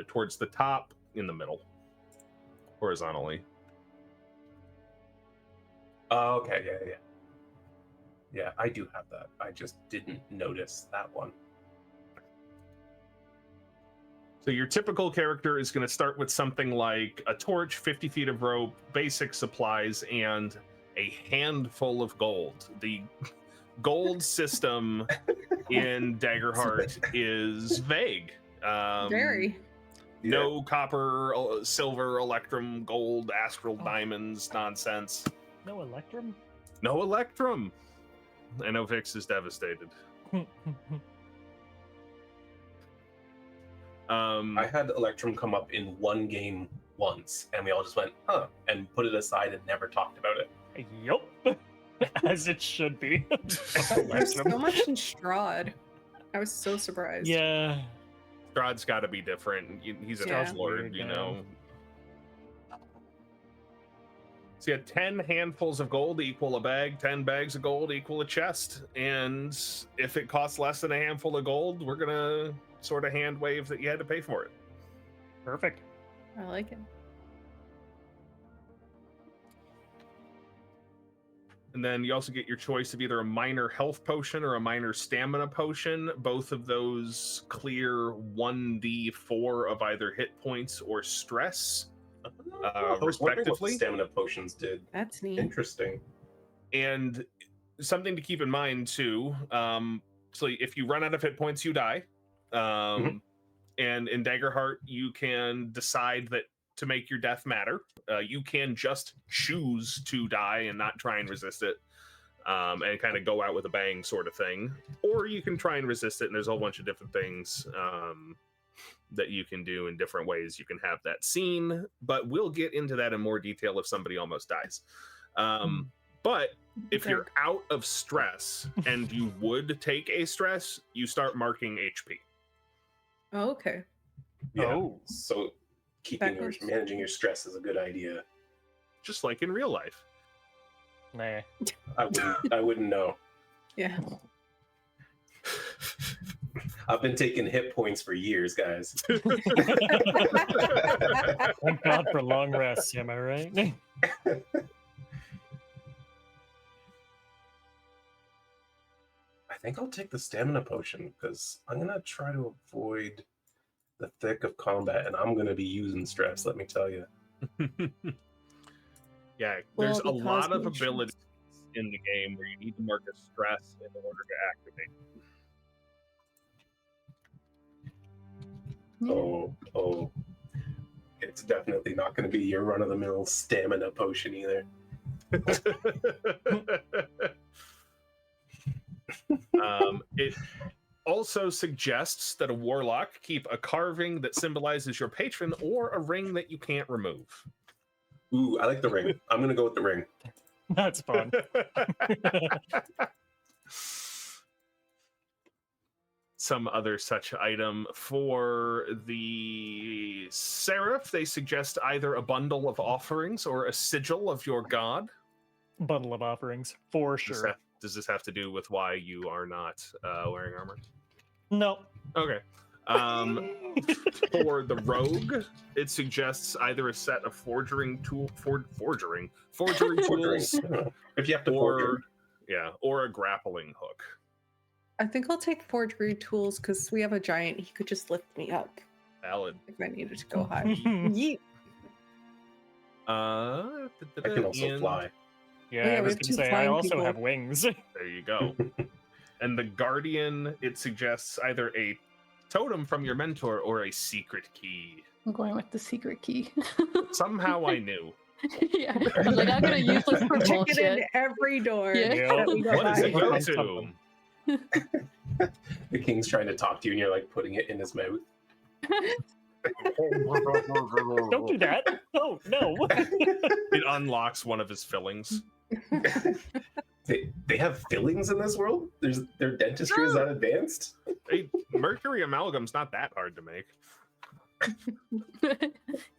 towards the top in the middle, horizontally. Oh, okay, yeah, I do have that. I just didn't notice that one. So your typical character is going to start with something like a torch, 50 feet of rope, basic supplies, and a handful of gold. The gold system in Daggerheart is vague. Very. No copper, silver, electrum, gold, astral diamonds, nonsense. No electrum? No electrum. I know Vixx is devastated. I had electrum come up in one game once, and we all just went, huh, and put it aside and never talked about it. Yup. As it should be. There's so much in Strahd. I was so surprised. Yeah. Strahd's got to be different. He's an Yeah. lord, you know. So you had 10 handfuls of gold equal a bag, 10 bags of gold equal a chest. And if it costs less than a handful of gold, we're going to sort of hand wave that you had to pay for it. Perfect. I like it. And then you also get your choice of either a minor health potion or a minor stamina potion. Both of those clear 1d4 of either hit points or stress, I was wondering what respectively. the stamina potions did. That's neat. Interesting. And something to keep in mind too. So if you run out of hit points, you die. And in Daggerheart, you can decide that to make your death matter, you can just choose to die and not try and resist it, and kind of go out with a bang sort of thing. Or you can try and resist it, and there's a whole bunch of different things that you can do in different ways. You can have that scene, but we'll get into that in more detail if somebody almost dies. But if you're out of stress and you would take a stress, you start marking HP. Oh, okay. Yeah. Oh. So managing your stress is a good idea. Just like in real life. Nah. I wouldn't know. Yeah. I've been taking hit points for years, guys. Thank God for long rests, am I right? I think I'll take the stamina potion because I'm gonna try to avoid the thick of combat, and I'm gonna be using stress. Let me tell you. Yeah, Well, there's a because lot of we should- abilities in the game where you need to mark a stress in order to activate. Oh, it's definitely not gonna be your run-of-the-mill stamina potion either. It also suggests that a warlock keep a carving that symbolizes your patron or a ring that you can't remove. Ooh, I like the ring. I'm gonna go with the ring. That's fun. Some other such item for the Seraph, they suggest either a bundle of offerings or a sigil of your god. Bundle of offerings, for sure. Does this have to do with why you are not wearing armor? No. Okay. For the rogue, it suggests either a set of forgery tools, If you have to forge or a grappling hook. I think I'll take forgery tools because we have a giant. He could just lift me up Valid. if I needed to go high. Yeet. I can also fly. Yeah, Oh, yeah, I we was have going to two say, I flying also people. have wings. There you go. And the guardian, it suggests either a totem from your mentor or a secret key. I'm going with the secret key. Somehow I knew. Yeah, I was like, I'm gonna use this for Check it bullshit. in every door. Yeah. that we go What does by. it go Find to? something. The king's trying to talk to you, and you're like putting it in his mouth. Don't do that. Oh, no. It unlocks one of his fillings. They have fillings in this world? Their dentistry is that advanced? Hey, mercury amalgam's not that hard to make.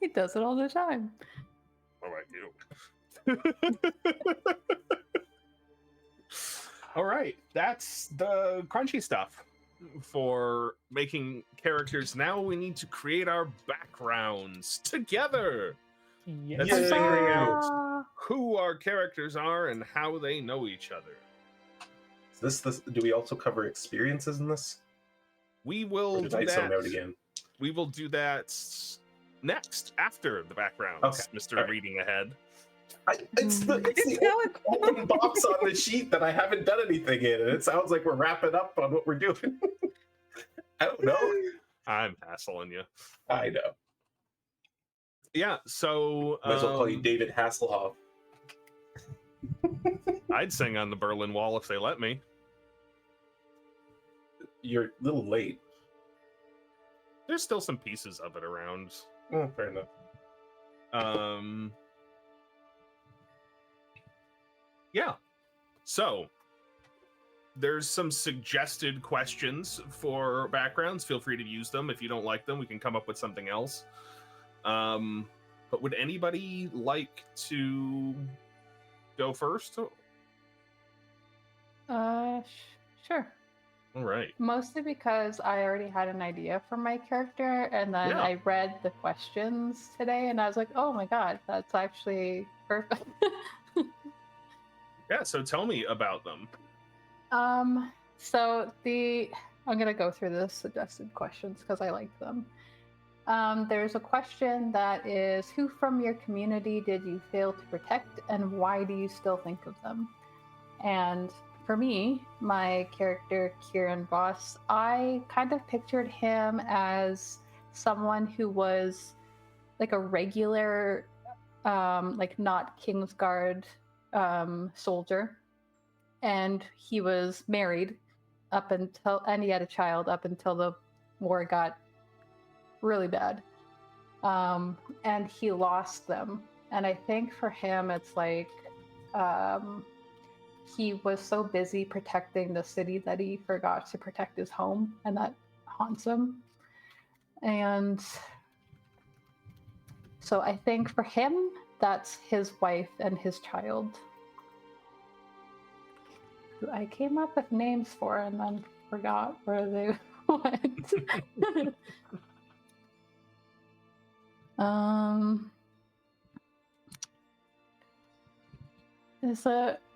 He does it all the time. What about you? All right, that's the crunchy stuff for making characters. Now we need to create our backgrounds together. Yes. That's Yay. figuring out who our characters are and how they know each other. This do we also cover experiences in this? We Or will did do I zone out that. again? We will do that next after the backgrounds, Okay, Mr. all right. Reading ahead. It's the open box on the sheet that I haven't done anything in, and it sounds like we're wrapping up on what we're doing. I don't know. I'm hassling you. I know. Yeah, so Might as well call you David Hasselhoff. I'd sing on the Berlin Wall if they let me. You're a little late. There's still some pieces of it around. Oh, fair enough. Yeah. So there's some suggested questions for backgrounds. Feel free to use them. If you don't like them, we can come up with something else. But would anybody like to go first? Sure. All right. Mostly because I already had an idea for my character, and then Yeah. I read the questions today, and I was like, "Oh my god, that's actually perfect." Yeah. So tell me about them. So I'm gonna go through the suggested questions because I like them. There's a question that is, who from your community did you fail to protect, and why do you still think of them? And for me, my character Kieran Voss, I kind of pictured him as someone who was like a regular, like not Kingsguard soldier, and he was married and he had a child up until the war got really bad, and he lost them. And I think for him, it's like he was so busy protecting the city that he forgot to protect his home, and that haunts him. And so I think for him, that's his wife and his child, who I came up with names for and then forgot where they What?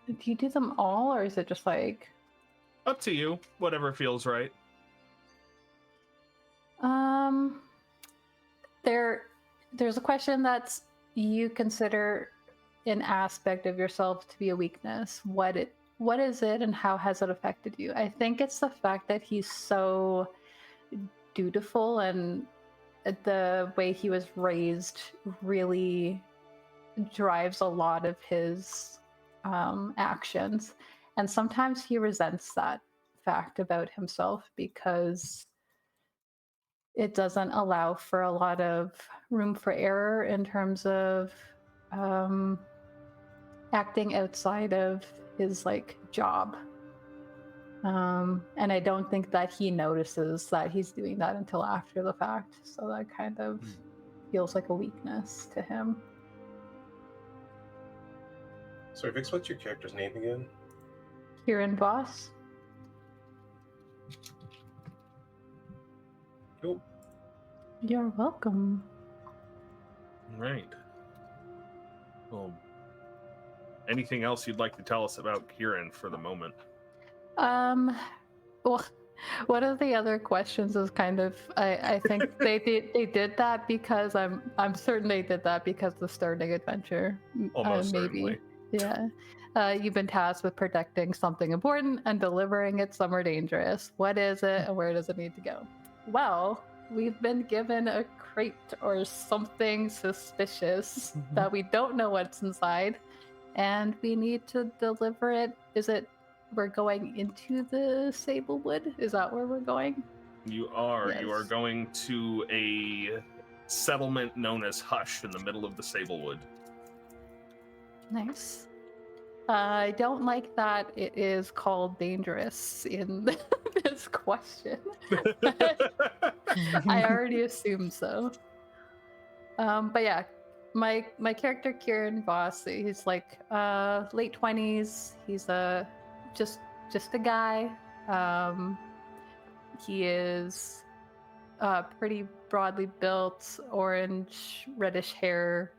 Do you do them all, or is it just like? Up to you. Whatever feels right. There's a question that's you consider an aspect of yourself to be a weakness. What is it, and how has it affected you? I think it's the fact that he's so dutiful, and the way he was raised really drives a lot of his actions. And sometimes he resents that fact about himself because it doesn't allow for a lot of room for error in terms of acting outside of his like job. And I don't think that he notices that he's doing that until after the fact. So that kind of feels like a weakness to him. Sorry, Vixx, what's your character's name again? Kieran Voss. Cool. You're welcome. Right. Well, anything else you'd like to tell us about Kieran for the moment? Well, one of the other questions is kind of I think they did that because I'm certain they did that because the starting adventure. Almost maybe. certainly. Yeah. You've been tasked with protecting something important and delivering it somewhere dangerous. What is it, and where does it need to go? Well, we've been given a crate or something suspicious that we don't know what's inside, and we need to deliver it. Is it we're going into the Sablewood? Is that where we're going? You are. Yes. You are going to a settlement known as Hush in the middle of the Sablewood. Nice. I don't like that it is called dangerous in this question. I already assumed so. But yeah, my character Kieran Voss, he's like late 20s. He's just a guy. He is pretty broadly built, orange, reddish hair,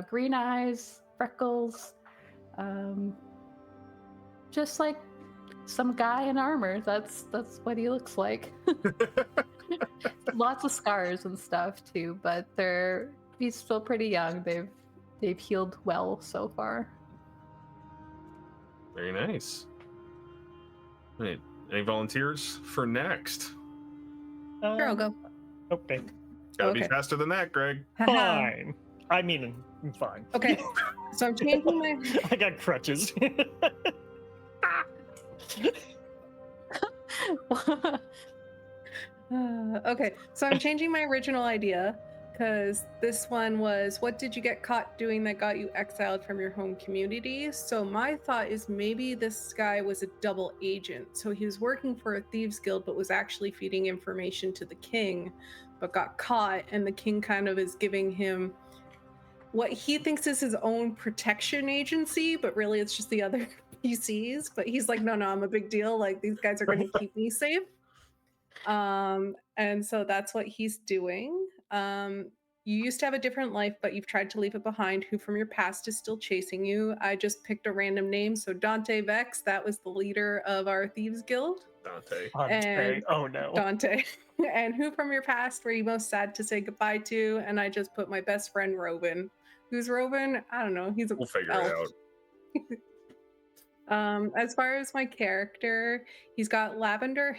green eyes, freckles. Just like some guy in armor. That's what he looks like. Lots of scars and stuff too, but he's still pretty young. They've healed well so far. Very nice. Right. Any volunteers for next? Sure, I'll go. Okay. Gotta be Okay. faster than that, Greg. Fine. I mean, I'm fine. Okay, so I'm changing my. I got crutches. Okay, so I'm changing my original idea because this one was, what did you get caught doing that got you exiled from your home community? So my thought is maybe this guy was a double agent. So he was working for a thieves guild, but was actually feeding information to the king, but got caught, and the king kind of is giving him what he thinks is his own protection agency, but really it's just the other PCs. But he's like, no, I'm a big deal. Like, these guys are going to keep me safe. And so that's what he's doing. You used to have a different life, but you've tried to leave it behind. Who from your past is still chasing you? I just picked a random name. So Dante Vixx, that was the leader of our thieves guild. Dante. And oh no. Dante. And who from your past were you most sad to say goodbye to? And I just put my best friend Robin. Who's Robin? I don't know. He's a We'll figure elf. it out. As far as my character, he's got lavender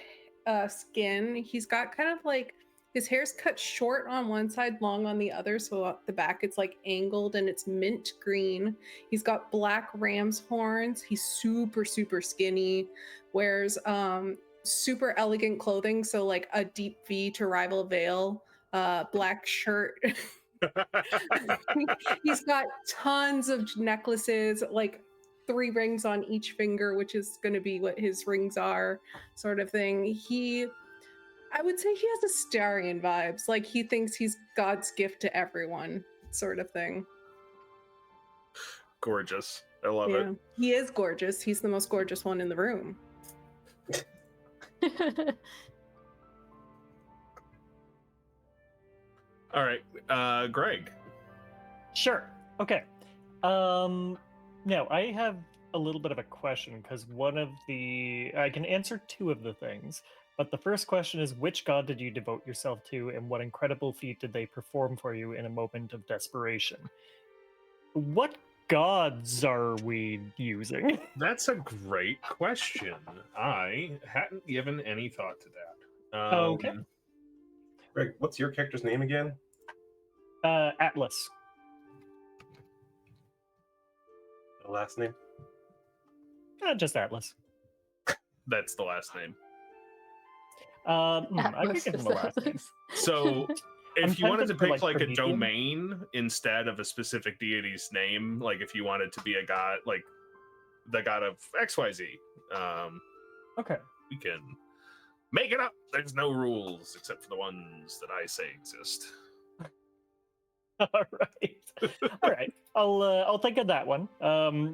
skin. He's got kind of like his hair's cut short on one side, long on the other, so at the back it's like angled and it's mint green. He's got black ram's horns. He's super skinny, wears super elegant clothing, so like a deep V to rival veil, black shirt. He's got tons of necklaces, like 3 rings on each finger, which is going to be what his rings are, sort of thing. I would say he has Astarian vibes. Like, he thinks he's God's gift to everyone, sort of thing. Gorgeous. I love it. He is gorgeous. He's the most gorgeous one in the room. All right, Greg. Sure. Okay. Now I have a little bit of a question because I can answer two of the things, but the first question is, which god did you devote yourself to, and what incredible feat did they perform for you in a moment of desperation? What gods are we using? That's a great question. I hadn't given any thought to that. Okay. Greg, what's your character's name again? Atlas. The last name? Just Atlas. That's the last name. I could give him a last name. So I'm if you wanted to tempted for, pick like a Promethean. domain instead of a specific deity's name, like if you wanted to be a god, like the god of XYZ, Okay. we can make it up. There's no rules except for the ones that I say exist. All right. All right. I'll think of that one.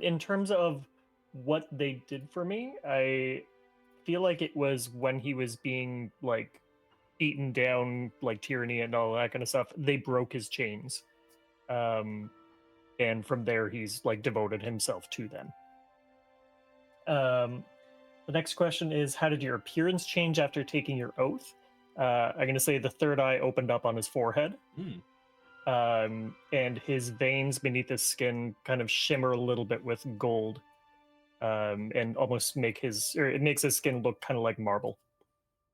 In terms of what they did for me, I feel like it was when he was being like beaten down, like tyranny and all that kind of stuff. They broke his chains, and from there he's like devoted himself to them. The next question is, how did your appearance change after taking your oath? I'm going to say the third eye opened up on his forehead. And his veins beneath his skin kind of shimmer a little bit with gold, and almost it makes his skin look kind of like marble.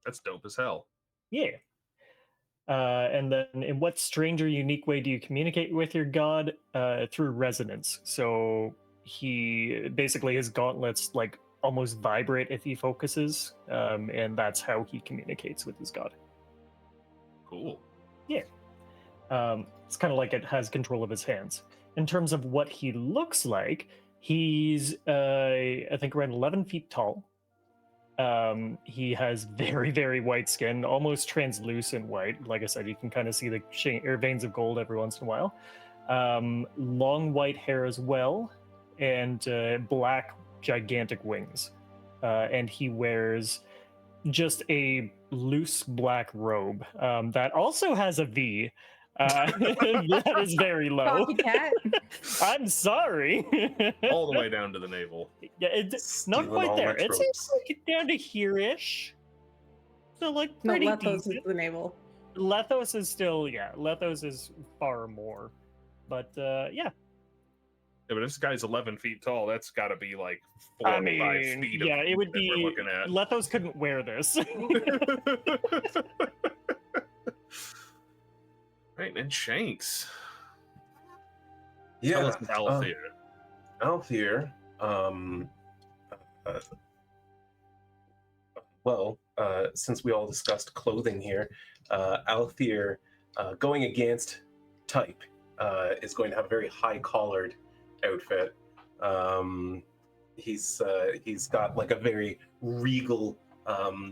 That's dope as hell. Yeah. And then, in what strange or unique way do you communicate with your god? Through resonance. So his gauntlets like almost vibrate if he focuses, and that's how he communicates with his god. Cool. Yeah. It's kind of like it has control of his hands. In terms of what he looks like, he's, I think, around 11 feet tall. He has very, very white skin, almost translucent white. Like I said, you can kind of see the veins of gold every once in a while. Long white hair as well, and black, gigantic wings. And he wears just a loose black robe that also has a V. That is very low. Copycat. I'm sorry. All the way down to the navel. Yeah, it's not Stealing quite all there. my It's tropes. like down to here-ish. So like No, pretty Lethos is decent. the navel. Lethos is still, Lethos is far more. But yeah. Yeah, but this guy's 11 feet tall. That's got to be like 4 I or 5 mean, feet. yeah, it would that be. We're looking at. Lethos couldn't wear this. Right, and Shanks. Yeah. Tell us about Althyr. Althyr, since we all discussed clothing here, Althyr, going against type, is going to have a very high-collared outfit. He's got like a very regal,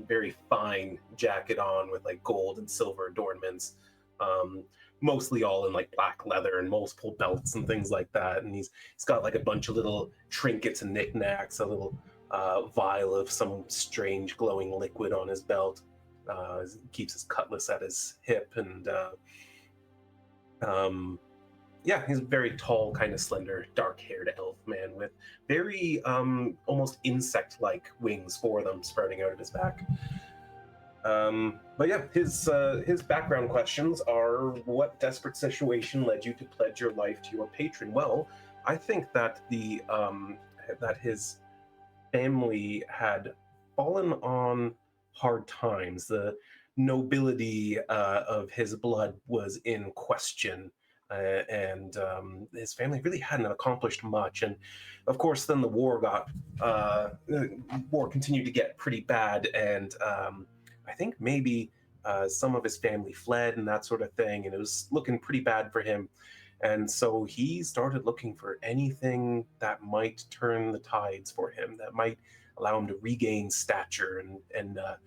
very fine jacket on with like gold and silver adornments. Mostly all in like black leather and multiple belts and things like that. And he's got like a bunch of little trinkets and knickknacks, a little vial of some strange glowing liquid on his belt. Keeps his cutlass at his hip, and he's a very tall, kind of slender, dark-haired elf man with very almost insect-like wings, 4 of them sprouting out of his back. But yeah, his background questions are: what desperate situation led you to pledge your life to your patron? Well, I think that that his family had fallen on hard times. The nobility of his blood was in question, and his family really hadn't accomplished much. And of course, then the war continued to get pretty bad, and I think maybe some of his family fled and that sort of thing, and it was looking pretty bad for him. And so he started looking for anything that might turn the tides for him, that might allow him to regain stature and a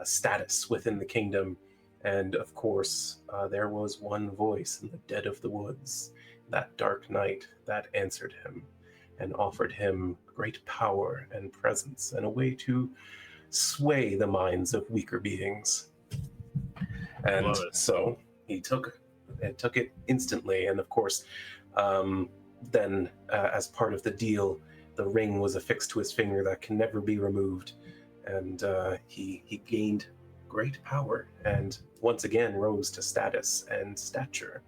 status within the kingdom. And of course, there was one voice in the dead of the woods, that dark night, that answered him and offered him great power and presence and a way to sway the minds of weaker beings. And so he took and took it instantly. And of course, then as part of the deal, the ring was affixed to his finger that can never be removed, and he gained great power and once again rose to status and stature.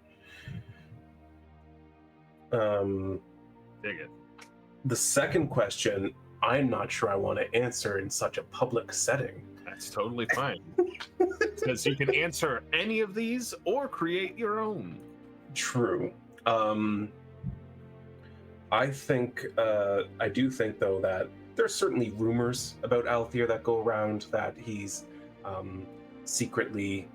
Dig it. The second question, I'm not sure I want to answer in such a public setting. That's totally fine. Because you can answer any of these or create your own. True. I do think though that there's certainly rumors about Althyr that go around that he's secretly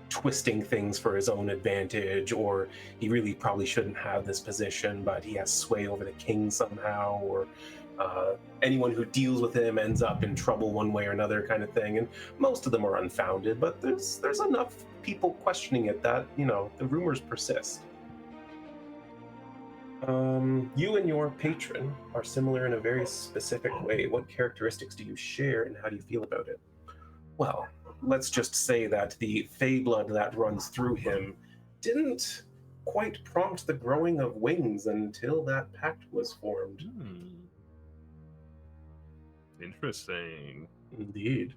twisting things for his own advantage, or he really probably shouldn't have this position, but he has sway over the king somehow, or anyone who deals with him ends up in trouble one way or another, kind of thing. And most of them are unfounded, but there's enough people questioning it that, you know, the rumors persist. You and your patron are similar in a very specific way. What characteristics do you share, and how do you feel about it? Well, let's just say that the fey blood that runs through him didn't quite prompt the growing of wings until that pact was formed. Interesting. Indeed.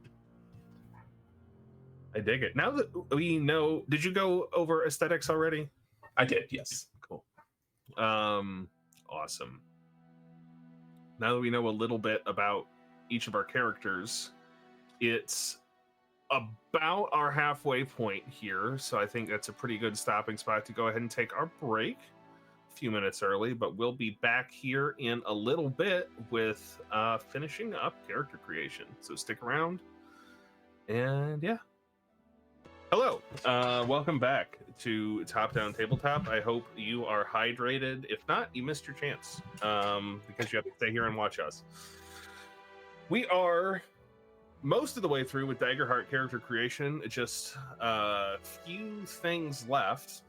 I dig it. Now that we know, did you go over aesthetics already? I did, yes. Cool. Awesome. Now that we know a little bit about each of our characters, it's about our halfway point here, so I think that's a pretty good stopping spot to go ahead and take our break. A few minutes early, but we'll be back here in a little bit with finishing up character creation. So stick around, and yeah. Hello, welcome back to Top Down Tabletop. I hope you are hydrated. If not, you missed your chance because you have to stay here and watch us. We are most of the way through with Daggerheart character creation. Just a few things left.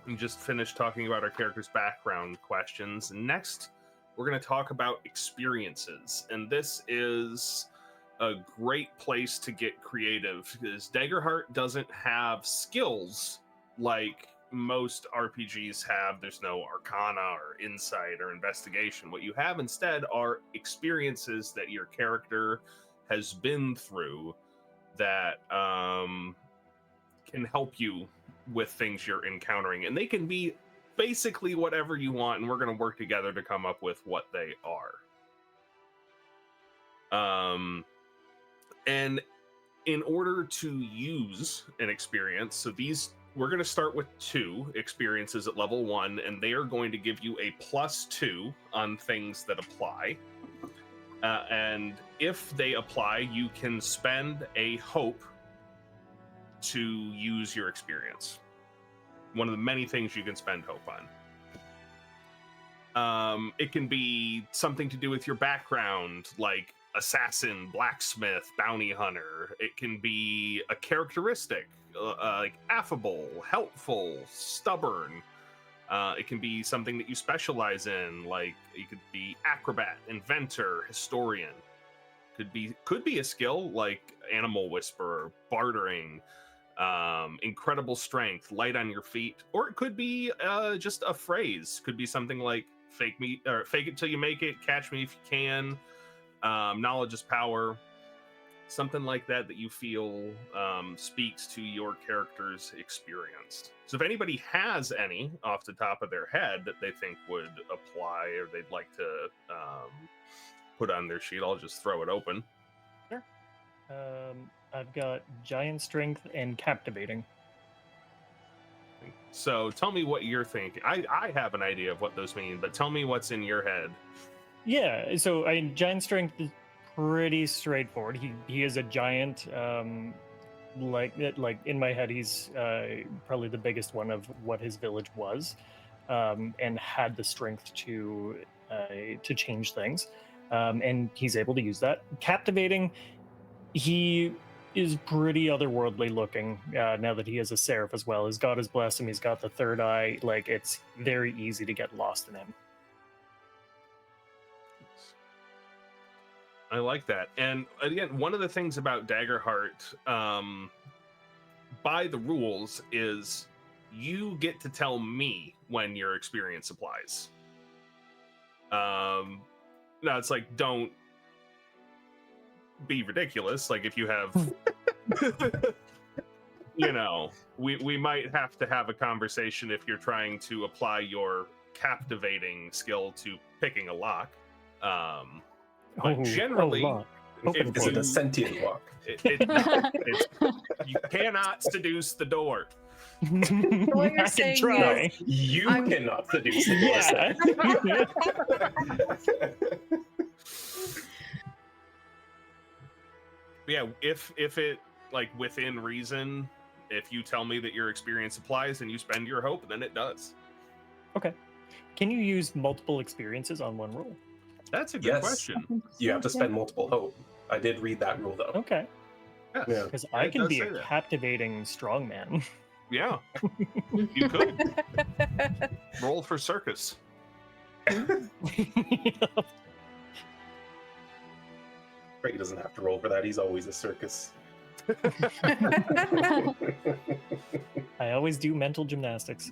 We just finished talking about our characters' background questions. Next, we're going to talk about experiences, and this is a great place to get creative because Daggerheart doesn't have skills like most RPGs have. There's no arcana or insight or investigation. What you have instead are experiences that your character has been through that can help you with things you're encountering, and they can be basically whatever you want, and we're going to work together to come up with what they are. And in order to use an experience, so these, we're going to start with 2 experiences at level 1, and they are going to give you a +2 on things that apply. And if they apply, you can spend a hope to use your experience. One of the many things you can spend hope on. It can be something to do with your background, like assassin, blacksmith, bounty hunter. It can be a characteristic, like affable, helpful, stubborn. It can be something that you specialize in, like you could be acrobat, inventor, historian. Could be a skill like animal whisperer, bartering, incredible strength, light on your feet, or it could be just a phrase. Could be something like fake it till you make it, catch me if you can. Knowledge is power, something like that you feel speaks to your character's experience. So if anybody has any off the top of their head that they think would apply or they'd like to put on their sheet, I'll just throw it open. Sure. I've got giant strength and captivating. So tell me what you're thinking. I have an idea of what those mean, but tell me what's in your head. Yeah, so giant strength is pretty straightforward. He is a giant. Like in my head, he's probably the biggest one of what his village was, and had the strength to change things, and he's able to use that. Captivating, he is pretty otherworldly looking now that he is a Seraph as well. His god has blessed him. He's got the third eye. Like, it's very easy to get lost in him. I like that. And again, one of the things about Daggerheart, by the rules, is you get to tell me when your experience applies. No, it's like, don't be ridiculous. Like, if you have, you know, we might have to have a conversation if you're trying to apply your captivating skill to picking a lock. But generally, lock. Open Is it a sentient lock? you cannot seduce the door. What you're I can saying try. You I'm- cannot seduce the Yeah, if it, like, within reason, if you tell me that your experience applies and you spend your hope, then it does. Okay. Can you use multiple experiences on one roll? That's a good Yes. question. You have to spend multiple hope. I did read that rule though. Okay. Yes. Yeah. Because It I can does be say a that. captivating strongman. Yeah, you could roll for circus. Greg doesn't have to roll for that. He's always a circus. I always do mental gymnastics.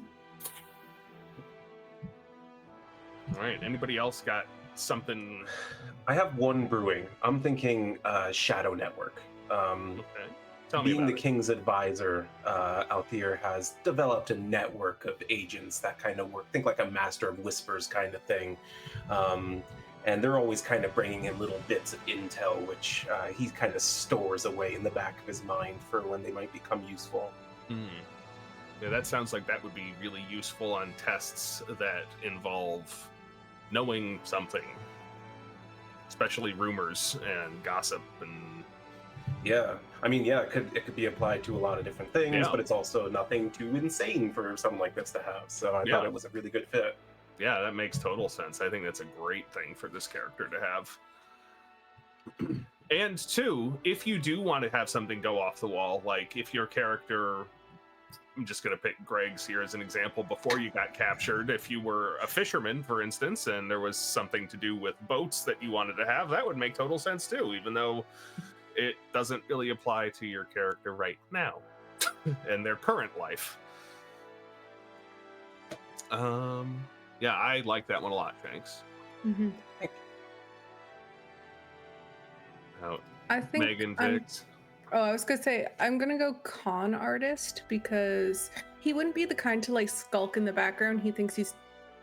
All right. Anybody else got something? I have one brewing. I'm thinking Shadow Network. Okay. Tell me Being about the it. king's advisor, Althyr has developed a network of agents that kind of work. Think like a master of whispers kind of thing. And they're always kind of bringing in little bits of intel, which he kind of stores away in the back of his mind for when they might become useful. Hmm. Yeah, that sounds like that would be really useful on tests that involve knowing something, especially rumors and gossip and. Yeah, I mean, yeah, it could be applied to a lot of different things, Yeah. but it's also nothing too insane for something like this to have. So I Yeah. thought it was a really good fit. Yeah, that makes total sense. I think that's a great thing for this character to have. And two, if you do want to have something go off the wall, like if your character, I'm just going to pick Greg's here as an example, before you got captured, if you were a fisherman, for instance, and there was something to do with boats that you wanted to have, that would make total sense too, even though it doesn't really apply to your character right now and their current life. Yeah, I like that one a lot, Shanks. Mhm. How I think Megan I'm- Vixx. Oh, I was gonna say I'm gonna go con artist because he wouldn't be the kind to like skulk in the background. He thinks he's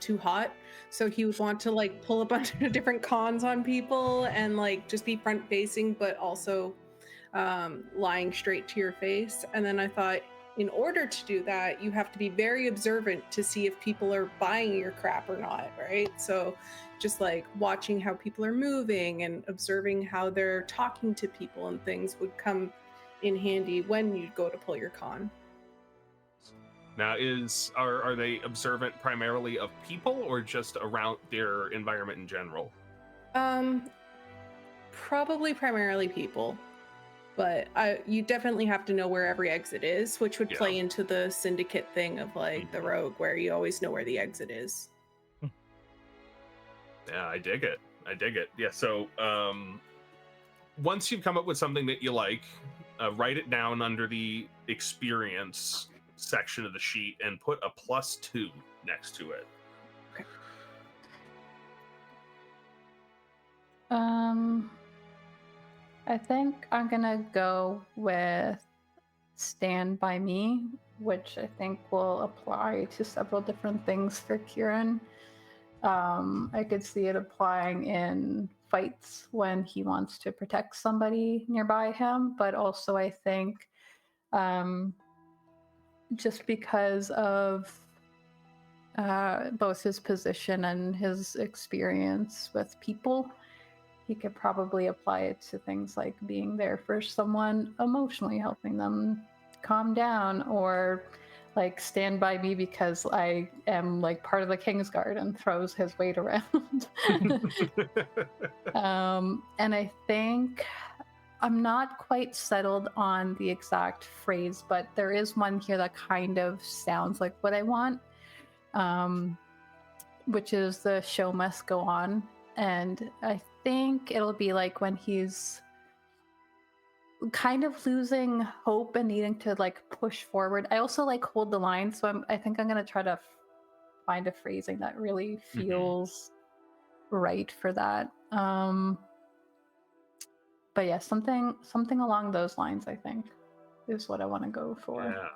too hot, so he would want to like pull a bunch of different cons on people and like just be front facing, but also lying straight to your face. And then I thought, in order to do that, you have to be very observant to see if people are buying your crap or not, right? So just like watching how people are moving and observing how they're talking to people and things would come in handy when you go to pull your con. Now, are they observant primarily of people or just around their environment in general? Probably primarily people, but you definitely have to know where every exit is, which would play into the syndicate thing of like the rogue, where you always know where the exit is. Yeah, I dig it. Yeah, so once you've come up with something that you like, write it down under the experience section of the sheet and put a +2 next to it. Okay. I think I'm gonna go with Stand By Me, which I think will apply to several different things for Kieran. I could see it applying in fights when he wants to protect somebody nearby him, but also I think just because of both his position and his experience with people, he could probably apply it to things like being there for someone emotionally, helping them calm down, or like stand by me because I am like part of the Kingsguard and throws his weight around. And I think I'm not quite settled on the exact phrase, but there is one here that kind of sounds like what I want, which is the show must go on. And I think it'll be like when he's kind of losing hope and needing to like push forward. I also like hold the line, so I think I'm gonna try to find a phrasing that really feels right for that. But yeah, something along those lines, I think, is what I want to go for. Yeah.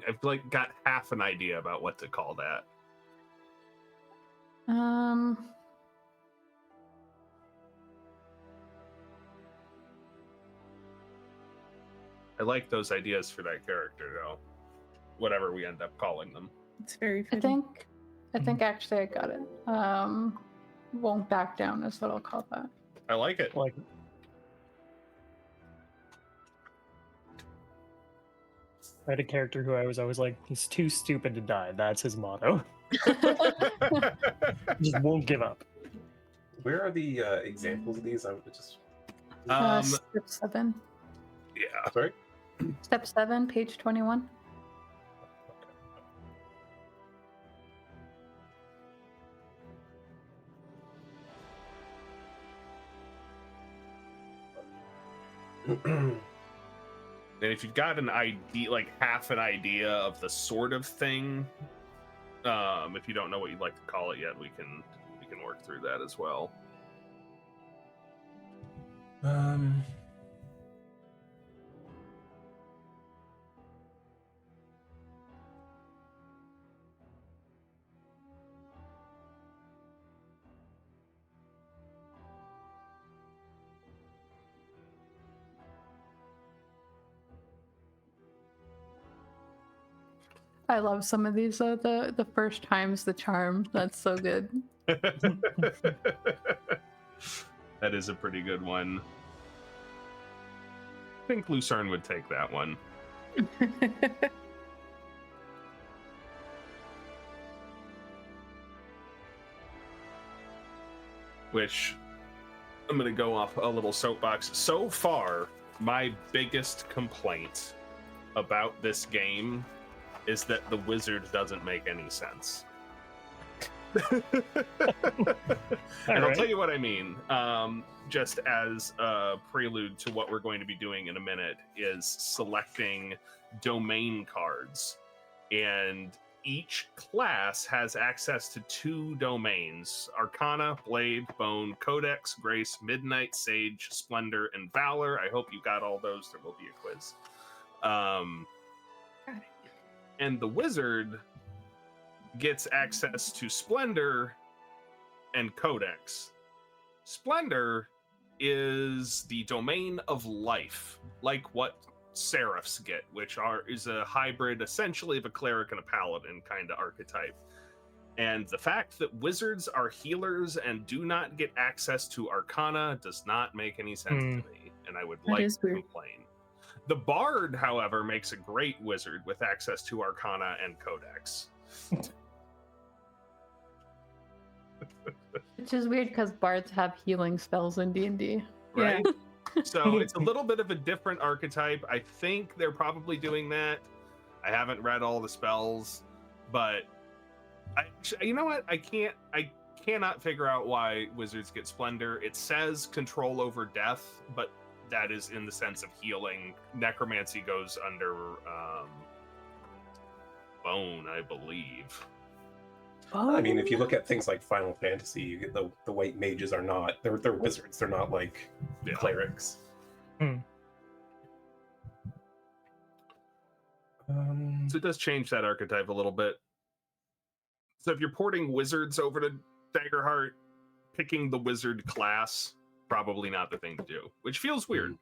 I've like got half an idea about what to call that. I like those ideas for that character, though. Whatever we end up calling them. It's very I fitting. think actually I got it. Won't back down is what I'll call that. I like it. Like, I had a character who I was always like, he's too stupid to die. That's his motto. Just won't give up. Where are the examples of these? I'm just Step 7. Yeah. sorry. Step 7, page 21. And if you've got an idea, like half an idea of the sort of thing, if you don't know what you'd like to call it yet, we can work through that as well. I love some of these. The first time's the charm. That's so good. That is a pretty good one. I think Lucerne would take that one. Which, I'm going to go off a little soapbox. So far, my biggest complaint about this game is that the wizard doesn't make any sense. And I'll tell you what I mean. Just as a prelude to what we're going to be doing in a minute is selecting domain cards. And each class has access to 2 domains: Arcana, Blade, Bone, Codex, Grace, Midnight, Sage, Splendor, and Valor. I hope you got all those. There will be a quiz. And the wizard gets access to Splendor and Codex. Splendor is the domain of life, like what Seraphs get, which is a hybrid essentially of a cleric and a paladin kind of archetype. And the fact that wizards are healers and do not get access to Arcana does not make any sense to me, and I would like to complain. The Bard, however, makes a great wizard with access to Arcana and Codex. Which is weird because bards have healing spells in D&D. Right? So it's a little bit of a different archetype. I think they're probably doing that. I haven't read all the spells, but you know what? I cannot figure out why wizards get Splendor. It says control over death, but that is in the sense of healing. Necromancy goes under Bone, I believe. I mean, if you look at things like Final Fantasy, you get the white mages are not. They're wizards. They're not like clerics. So it does change that archetype a little bit. So if you're porting wizards over to Daggerheart, picking the wizard class, probably not the thing to do, which feels weird.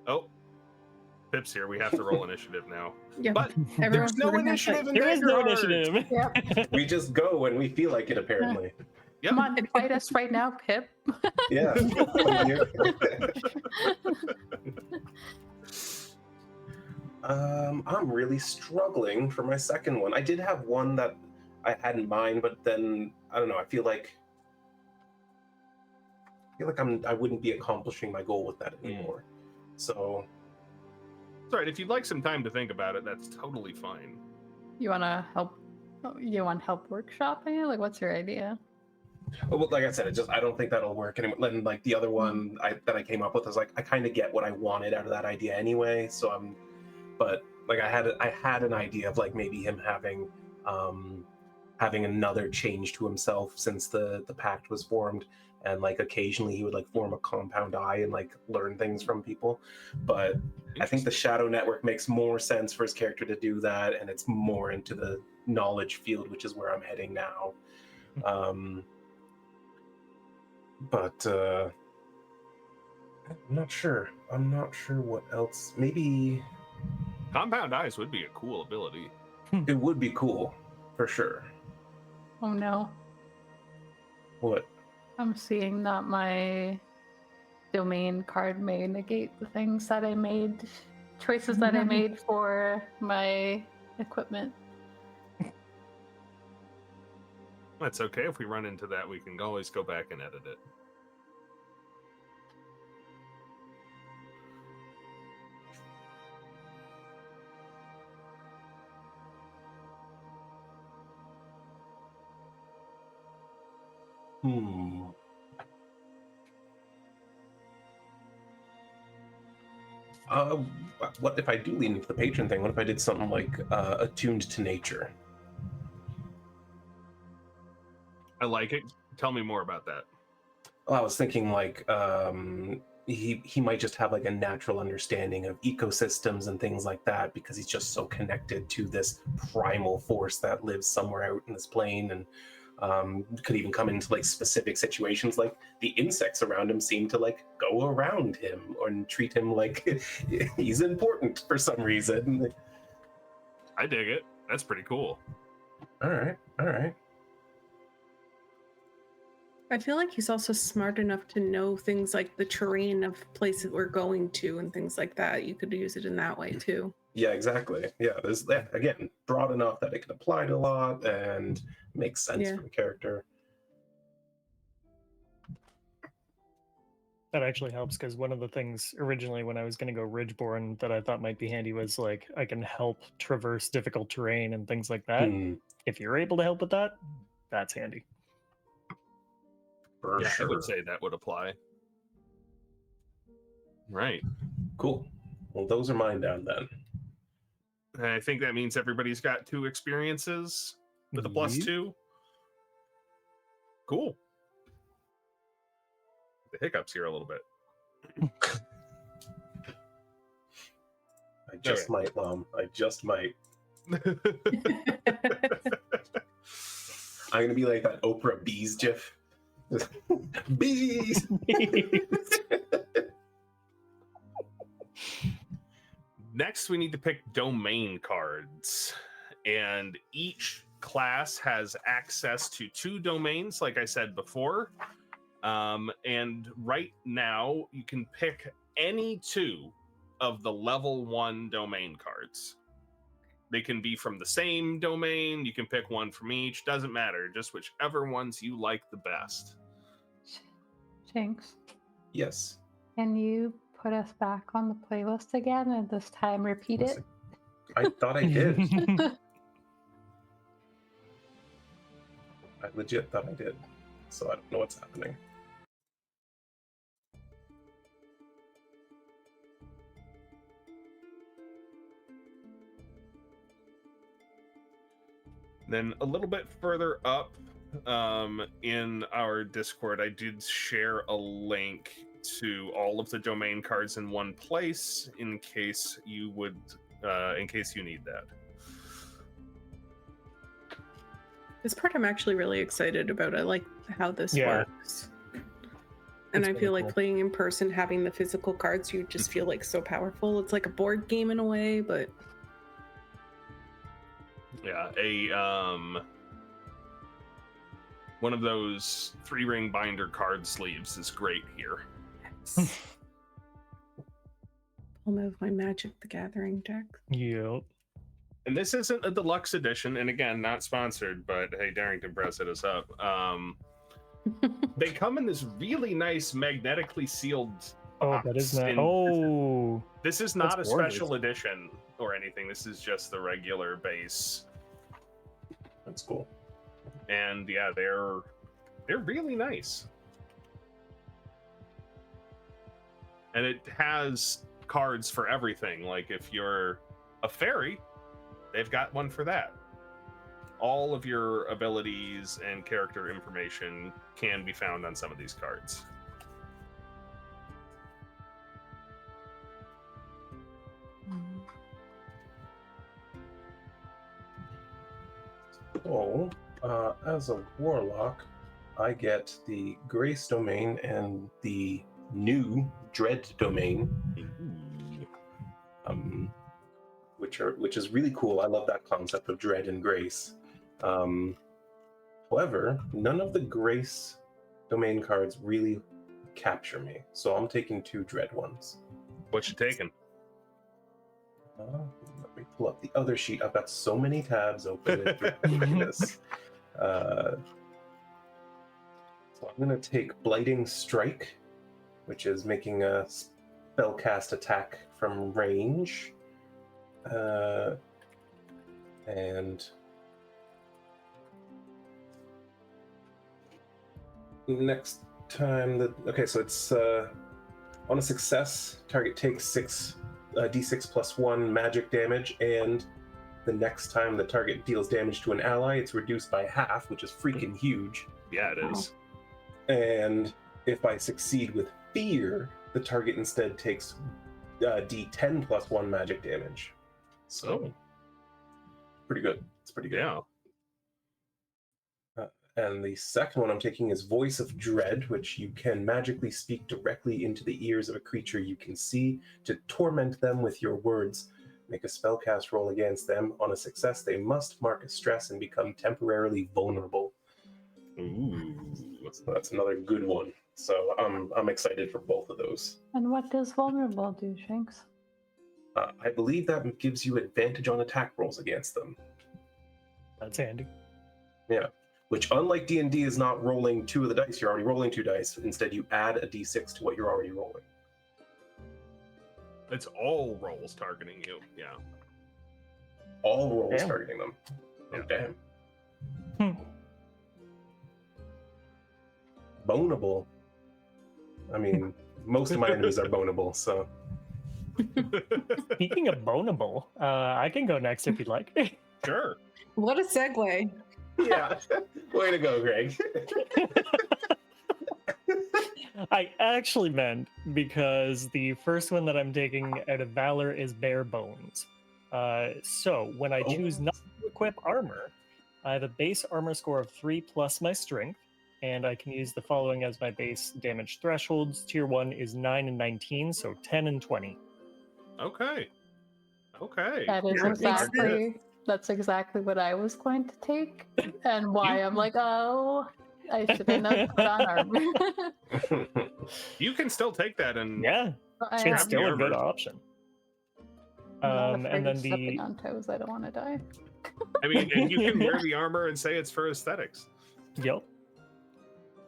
Oh, Pip's here. We have to roll initiative now. Yeah. But there's no initiative in There is no Daggerheart. initiative. Yep. We just go when we feel like it, apparently. Yep. Come on, fight us right now, Pip. Yeah. I'm really struggling for my second one. I did have one that I had in mind, but then I don't know. I feel like I wouldn't be accomplishing my goal with that anymore. So, Sorry, if you'd like some time to think about it, that's totally fine. You wanna help? You want help workshopping it? Like, what's your idea? Well, like I said, I don't think that'll work. And then, like the other one that I came up with, I was like, I kind of get what I wanted out of that idea anyway. So but like I had an idea of like maybe him having another change to himself since the pact was formed, and like occasionally he would like form a compound eye and like learn things from people. But I think the Shadow Network makes more sense for his character to do that, and it's more into the knowledge field, which is where I'm heading now. But I'm not sure what else. Maybe Compound eyes would be a cool ability. it would be cool for sure. Oh no. What? I'm seeing that my domain card may negate the things that I made, choices that I made for my equipment. That's okay. If we run into that, we can always go back and edit it. What if I do lean into the patron thing? What if I did something like attuned to nature? I like it. Tell me more about that. Well, I was thinking like he might just have like a natural understanding of ecosystems and things like that because he's just so connected to this primal force that lives somewhere out in this plane, and could even come into like specific situations, like the insects around him seem to like go around him and treat him like he's important for some reason. I dig it. That's pretty cool. All right. I feel like he's also smart enough to know things like the terrain of places we're going to and things like that. You could use it in that way too. Yeah, exactly. Yeah, there's that again, broad enough that it can apply to a lot and makes sense for the character. That actually helps because one of the things originally when I was going to go Ridgeborn that I thought might be handy was like I can help traverse difficult terrain and things like that. If you're able to help with that, that's handy. For yeah, sure. I would say that would apply. Right. Cool. Well, those are mine down then. I think that means everybody's got 2 experiences with a +2. Cool. The hiccups here a little bit. I just might, Mom. I just might. I'm gonna be like that Oprah Bees gif. Bees. Next, we need to pick domain cards, and each class has access to 2 domains, like I said before. And right now, you can pick any 2 of the level 1 domain cards. They can be from the same domain. You can pick one from each. Doesn't matter. Just whichever ones you like the best. Shanks, Yes. can you put us back on the playlist again and this time repeat it? I thought I did. I legit thought I did. So I don't know what's happening. Then a little bit further up in our Discord, I did share a link to all of the domain cards in one place in case you would, in case you need that. This part I'm actually really excited about. I like how this works. And It's I feel really like cool. playing in person, having the physical cards, you just feel like so powerful. It's like a board game in a way, but Yeah, one of those 3-ring binder card sleeves is great here. I'll move my Magic the Gathering deck. Yep. And this isn't a deluxe edition, and again, not sponsored, but hey, Darrington Press hit us up. They come in this really nice magnetically sealed box. That is not. This is not That's a gorgeous. special edition or anything. This is just the regular base That's cool. And yeah, they're really nice. And it has cards for everything. Like if you're a fairy, they've got one for that. All of your abilities and character information can be found on some of these cards. So, as a warlock, I get the Grace domain and the new Dread domain, which is really cool. I love that concept of Dread and Grace. However, none of the Grace domain cards really capture me, so I'm taking 2 Dread ones. What you taking? Let me pull up the other sheet. I've got so many tabs open. It's ridiculous. So I'm going to take Blighting Strike, which is making a spellcast attack from range. And next time okay, so it's on a success, target takes 6 d6 plus 1 magic damage, and the next time the target deals damage to an ally, it's reduced by half, which is freaking huge. Yeah, it is. And if I succeed with fear, the target instead takes d10 plus 1 magic damage. So pretty good. It's pretty good. Yeah. And the second one I'm taking is Voice of Dread, which you can magically speak directly into the ears of a creature you can see to torment them with your words. Make a spellcast roll against them. On a success, they must mark a stress and become temporarily vulnerable. Ooh. So that's another good one. So I'm excited for both of those. And what does vulnerable do, Shanks? I believe that gives you advantage on attack rolls against them. That's handy. Yeah. Which, unlike D&D, is not rolling 2 of the dice. You're already rolling 2 dice. Instead, you add a d6 to what you're already rolling. It's all rolls targeting you. Yeah. All rolls Damn. targeting them. Oh, Yeah. damn. Boneable. I mean, most of my enemies are boneable, so... Speaking of boneable, I can go next if you'd like. Sure. What a segue. Yeah. Way to go, Greg. I actually meant because the first one that I'm taking out of Valor is Bare Bones. So when I choose not to equip armor, I have a base armor score of 3 plus my strength, and I can use the following as my base damage thresholds. Tier 1 is 9 and 19, so 10 and 20. Okay. Okay. That is Yeah, that's exactly what I was going to take, and why I'm like, oh, I shouldn't have put on armor. You can still take that and Yeah, I it's am still a good armor. option. not afraid And then of stepping on toes. I don't want to die. I mean, and you can wear the armor and say it's for aesthetics. Yep.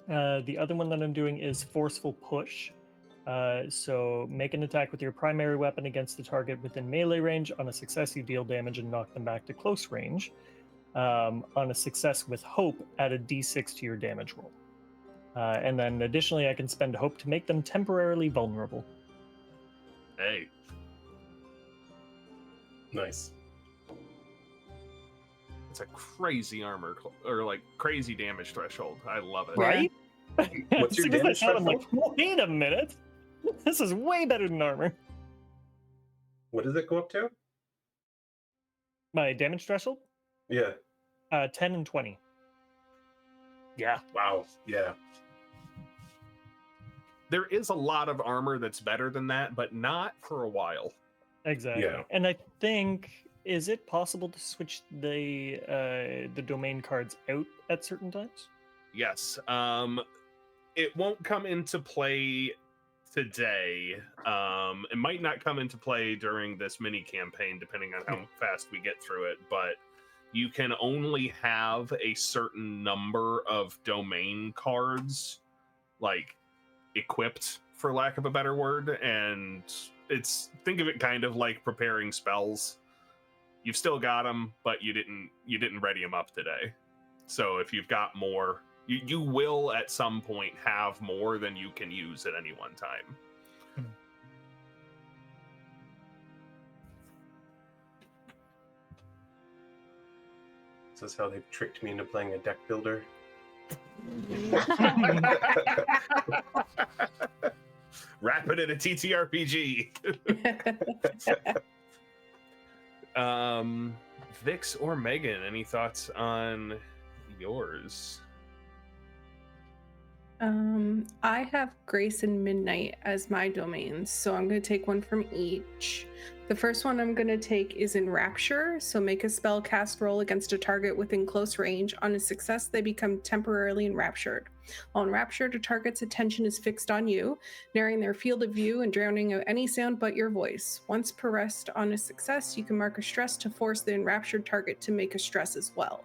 The other one that I'm doing is Forceful Push. So make an attack with your primary weapon against the target within melee range. On a success, you deal damage and knock them back to close range. On a success with Hope, add a d6 to your damage roll. And then additionally, I can spend Hope to make them temporarily vulnerable. Hey. Nice. It's a crazy armor or like crazy damage threshold. I love it. Right? What's your As soon as I damage saw it, I'm like, threshold? wait a minute. This is way better than armor. What does it go up to? My damage threshold? Yeah. 10 and 20. Yeah. Wow. Yeah. There is a lot of armor that's better than that, but not for a while. Exactly. Yeah. And I think, is it possible to switch the domain cards out at certain times? Yes. It won't come into play today. It might not come into play during this mini campaign, depending on how fast we get through it, but you can only have a certain number of domain cards, like, equipped, for lack of a better word, and think of it kind of like preparing spells. you've still got them, but you didn't ready them up today. So if you've got more, you will at some point have more than you can use at any one time. This is how they've tricked me into playing a deck builder. Wrap it in a TTRPG. Vixx or Megan, any thoughts on yours? I have Grace and Midnight as my domains, so I'm going to take one from each. The first one I'm going to take is Enrapture, so make a spell cast roll against a target within close range. On a success, they become temporarily enraptured. While enraptured, a target's attention is fixed on you, narrowing their field of view and drowning out any sound but your voice. Once per rest on a success, you can mark a stress to force the enraptured target to make a stress as well.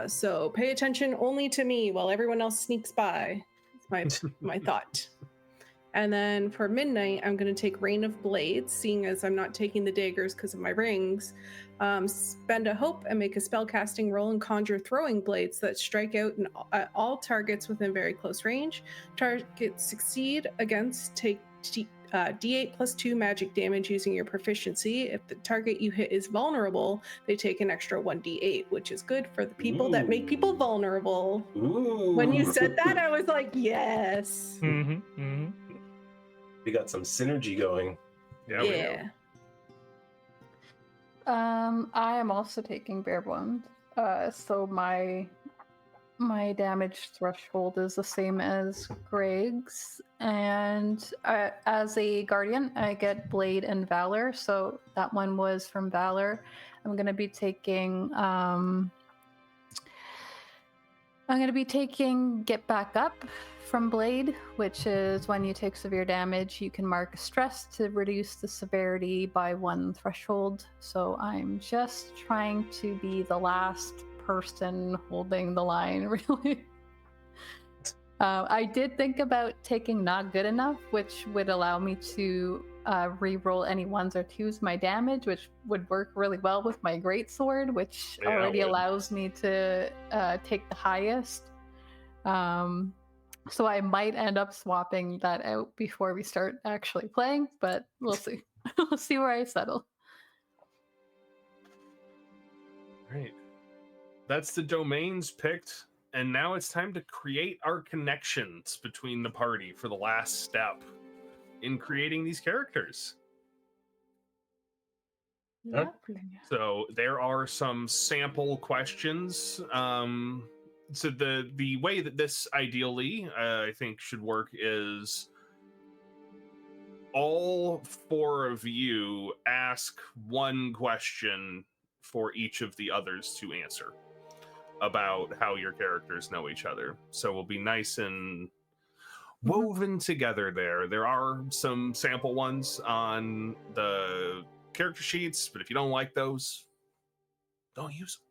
So pay attention only to me while everyone else sneaks by. It's my thought. And then for Midnight, I'm going to take Rain of Blades, seeing as I'm not taking the daggers because of my rings. Spend a hope and make a spellcasting roll and conjure throwing blades that strike out at all targets within very close range. Targets succeed against take D8 plus 2 magic damage using your proficiency. If the target you hit is vulnerable, they take an extra 1d8, which is good for the people that make people vulnerable. Ooh. When you said that, I was like, yes. We got some synergy going. Yeah. We do. Yeah. I am also taking Bare Bones. So my damage threshold is the same as Greg's, and as a guardian, I get Blade and Valor. So that one was from Valor. I'm gonna be taking. Get Back Up from Blade, which is when you take severe damage, you can mark a stress to reduce the severity by 1 threshold. So I'm just trying to be the last person holding the line, really. I did think about taking Not Good Enough, which would allow me to re-roll any 1s or 2s my damage, which would work really well with my greatsword, which already allows me to take the highest. So I might end up swapping that out before we start actually playing, but we'll see. We'll see where I settle. Right. That's the domains picked, and now it's time to create our connections between the party for the last step in creating these characters. So there are some sample questions. So the way that this ideally, I think, should work is all 4 of you ask one question for each of the others to answer about how your characters know each other. So we'll be nice and woven together there. There are some sample ones on the character sheets, but if you don't like those, don't use them.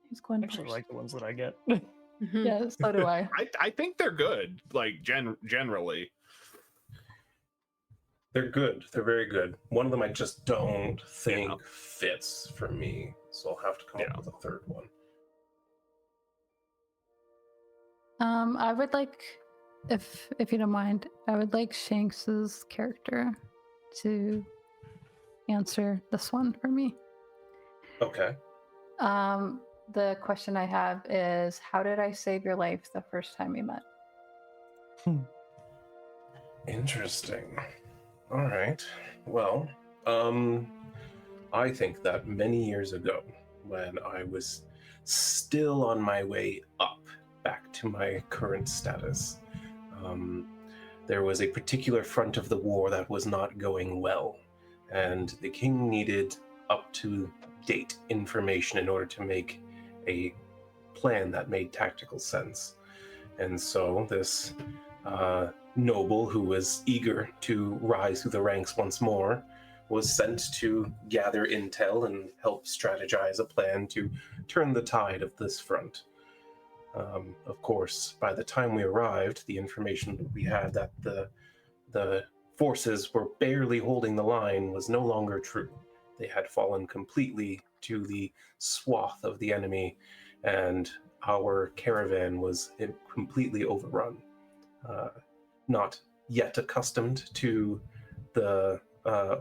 Who's going I actually first? like the ones that I get. Yeah, so do I. I think they're good, like generally. They're good. They're very good. One of them I just don't think fits for me, so I'll have to come up with a third one. I would like, if you don't mind, I would like Shanks's character to answer this one for me. Okay. The question I have is, how did I save your life the first time we met? Interesting. All right. Well, I think that many years ago, when I was still on my way up back to my current status, there was a particular front of the war that was not going well, and the king needed up-to-date information in order to make a plan that made tactical sense. And so this noble, who was eager to rise through the ranks once more, was sent to gather intel and help strategize a plan to turn the tide of this front. Of course, by the time we arrived, the information that we had that the the forces were barely holding the line was no longer true. They had fallen completely to the swath of the enemy, and our caravan was completely overrun. Not yet accustomed to the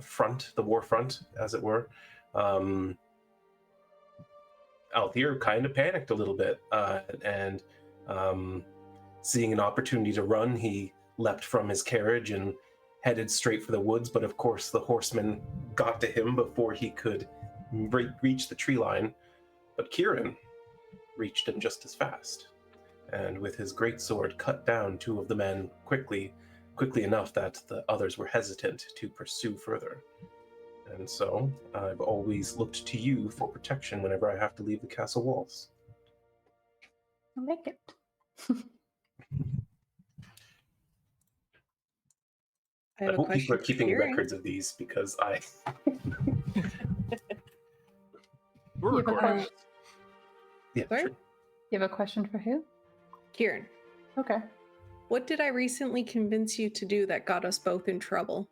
front, the war front, as it were. Althyr kind of panicked a little bit, and seeing an opportunity to run, he leapt from his carriage and headed straight for the woods, but of course the horsemen got to him before he could reach the tree line. But Kieran reached him just as fast, and with his greatsword cut down two of the men quickly enough that the others were hesitant to pursue further. And so I've always looked to you for protection whenever I have to leave the castle walls. I like it. I I have a hope question people are for keeping Kieran. records of these, because I... We're You have a recording. question? Yeah, Sorry? sure. You have a question for who? Kieran, Okay. what did I recently convince you to do that got us both in trouble?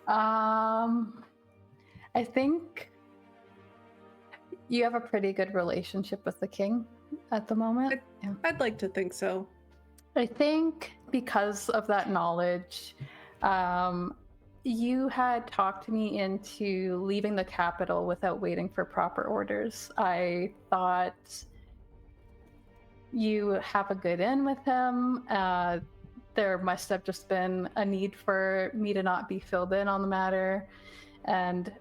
I think you have a pretty good relationship with the king at the moment. Yeah. I'd like to think so. I think because of that knowledge, you had talked me into leaving the capital without waiting for proper orders. I thought you have a good in with him. There must have just been a need for me to not be filled in on the matter. And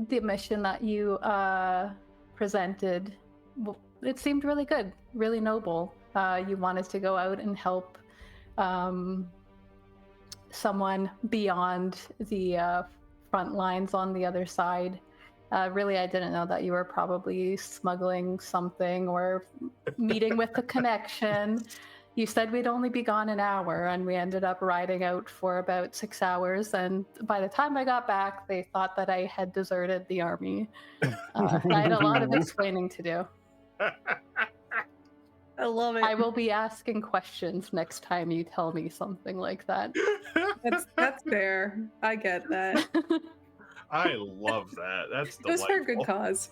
the mission that you presented, it seemed really good, really noble. You wanted to go out and help someone beyond the front lines on the other side. Really, I didn't know that you were probably smuggling something or meeting with a connection. You said we'd only be gone an hour, and we ended up riding out for about 6 hours. And by the time I got back, they thought that I had deserted the army. I had a lot of explaining to do. I love it. I will be asking questions next time you tell me something like that. That's fair. I get that. I love that. That's It was for a delightful. good cause.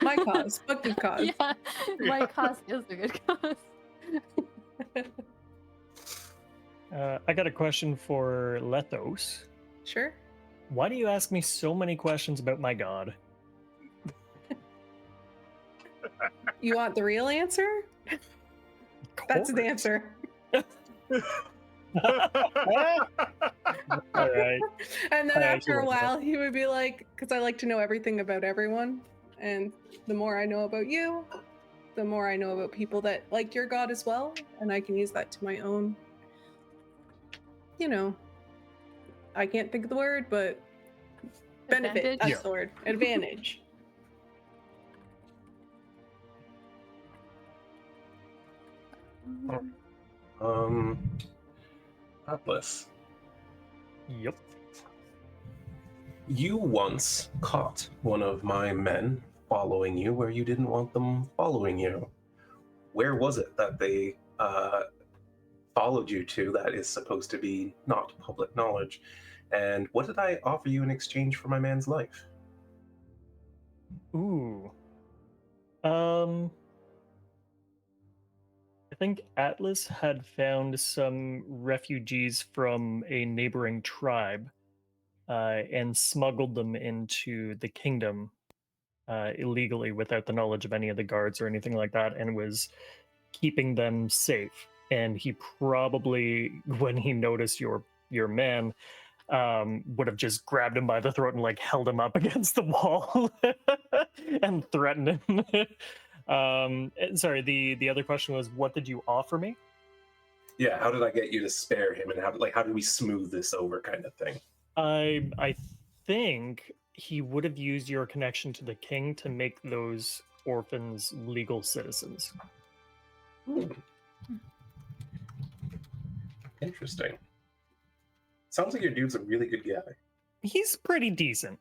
My cause, but good cause. Yeah, my cause is a good cause. I got a question for Lethos. Sure. Why do you ask me so many questions about my god? You want the real answer? That's the answer. All right. And then I after a actually like while, he would be like, because I like to know everything about everyone. And the more I know about you, the more I know about people that like your god as well. And I can use that to my own, I can't think of the word, but benefit. Advantage? That's Yeah. the word. Advantage. Atlas, Yep. you once caught one of my men following you where you didn't want them following you. Where was it that they followed you to that is supposed to be not public knowledge? And what did I offer you in exchange for my man's life? Ooh. I think Atlas had found some refugees from a neighboring tribe and smuggled them into the kingdom illegally without the knowledge of any of the guards or anything like that, and was keeping them safe. And he probably, when he noticed your man, would have just grabbed him by the throat and like held him up against the wall and threatened him. Sorry, the other question was, what did you offer me? Yeah, how did I get you to spare him, and how did we smooth this over, kind of thing? I think he would have used your connection to the king to make those orphans legal citizens. Interesting. Sounds like your dude's a really good guy. He's pretty decent.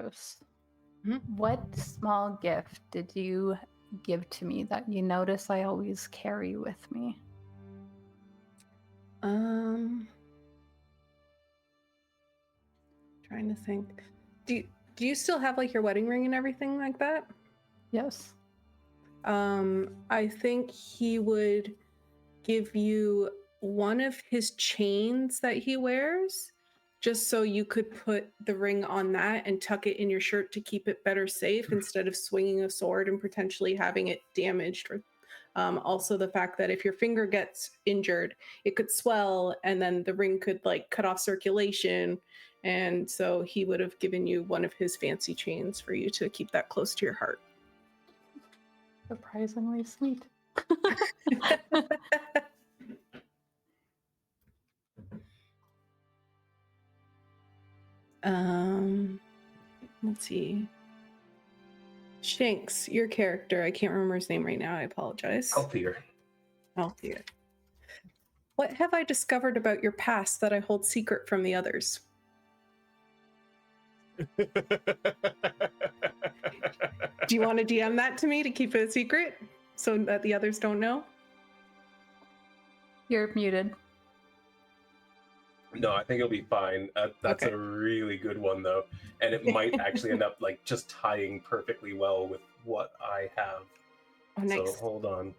Lethos, Mhm. what small gift did you give to me that you notice I always carry with me? Trying to think. Do you still have like your wedding ring and everything like that? Yes. I think he would give you one of his chains that he wears, just so you could put the ring on that and tuck it in your shirt to keep it better safe instead of swinging a sword and potentially having it damaged. Or, also the fact that if your finger gets injured, it could swell and then the ring could like cut off circulation. And so he would have given you one of his fancy chains for you to keep that close to your heart. Surprisingly sweet. Let's see. Shanks, your character. I can't remember his name right now. I apologize. Althyr. Althyr. What have I discovered about your past that I hold secret from the others? Do you want to DM that to me to keep it a secret so that the others don't know? You're muted. No, I think it'll be fine. That's Okay. a really good one, though. And it might actually end up like just tying perfectly well with what I have. Oh, nice. So hold on.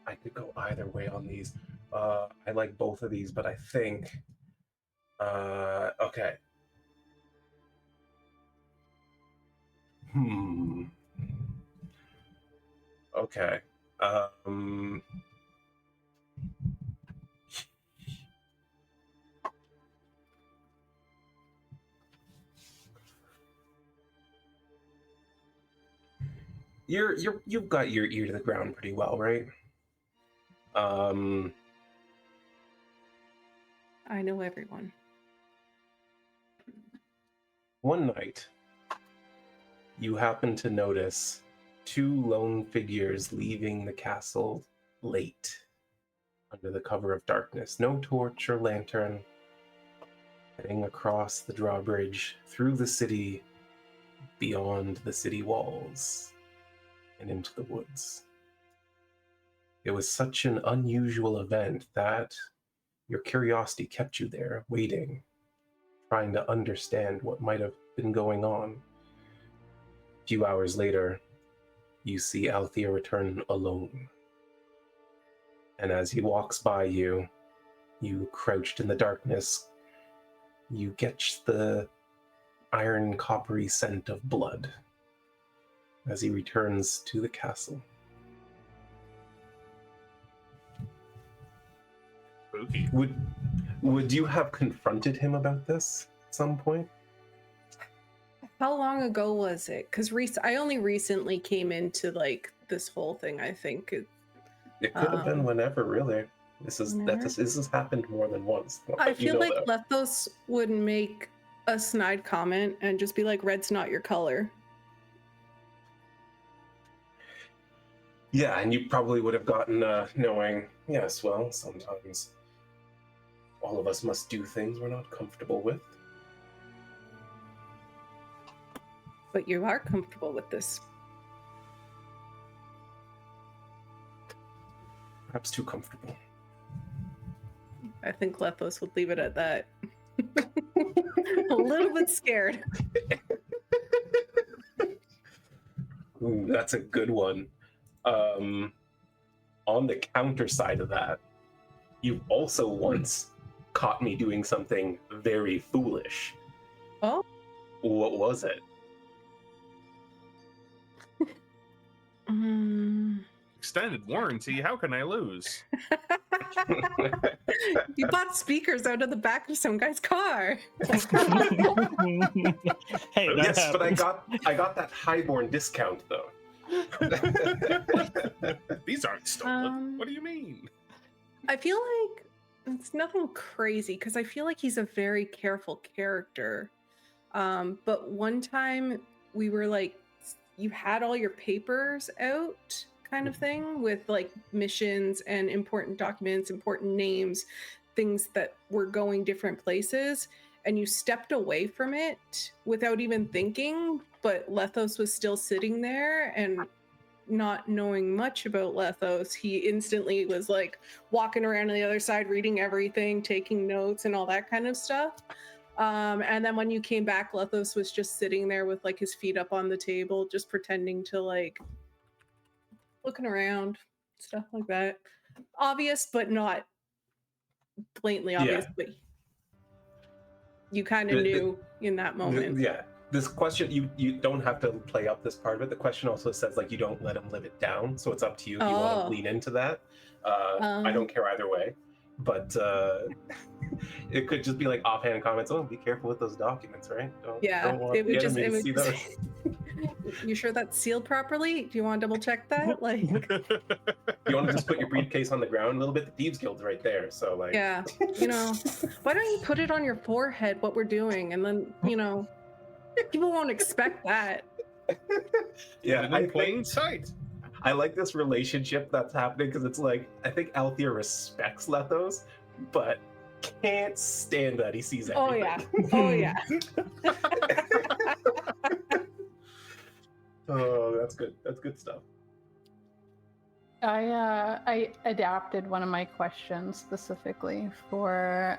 I could go either way on these. I like both of these, but I think... okay. Okay. You've got your ear to the ground pretty well, right? I know everyone. One night, you happen to notice two lone figures leaving the castle late, under the cover of darkness. No torch or lantern, heading across the drawbridge, through the city, beyond the city walls, and into the woods. It was such an unusual event that your curiosity kept you there, waiting, trying to understand what might have been going on. A few hours later, you see Althyr return alone. And as he walks by you, you crouched in the darkness, you catch the iron coppery scent of blood as he returns to the castle. Spooky. Would you have confronted him about this at some point? How long ago was it? Because I only recently came into like this whole thing. I think It could have been whenever, really. This whenever? has happened more than once. I but you feel know like that. Lethos would make a snide comment and just be like, "Red's not your color." Yeah, and you probably would have gotten knowing, yes, well, sometimes all of us must do things we're not comfortable with. But you are comfortable with this. Perhaps too comfortable. I think Lethos would leave it at that. A little bit scared. Ooh, that's a good one. On the counter side of that, you've also once caught me doing something very foolish. Oh? What was it? Extended warranty. How can I lose? You bought speakers out of the back of some guy's car. Hey, that Yes, but I happens. got that Highborne discount though. These aren't stolen. What do you mean? I feel like it's nothing crazy because I feel like he's a very careful character. But one time we were like, you had all your papers out kind of thing with like missions and important documents, important names, things that were going different places, and you stepped away from it without even thinking, but Lethos was still sitting there, and not knowing much about Lethos, he instantly was like walking around on the other side, reading everything, taking notes and all that kind of stuff. And then when you came back, Lethos was just sitting there with like his feet up on the table, just pretending to like looking around, stuff like that. Obvious, but not blatantly obvious, Yeah. but you kind of knew in that moment. Yeah. This question, you don't have to play up this part of it. The question also says like you don't let him live it down, so it's up to you if you want to lean into that. I don't care either way, but it could just be like offhand comments. Oh, be careful with those documents, right? Don't want the enemy to see those. You sure that's sealed properly? Do you want to double check that? Like, you want to just put your briefcase on the ground a little bit? The Thieves Guild's right there, so like. Yeah, why don't you put it on your forehead? What we're doing, and then people won't expect that. Yeah, in plain sight. I like this relationship that's happening because it's like I think Althyr respects Lethos, but can't stand that he sees everything. Oh yeah. Oh, that's good. That's good stuff. I adapted one of my questions specifically for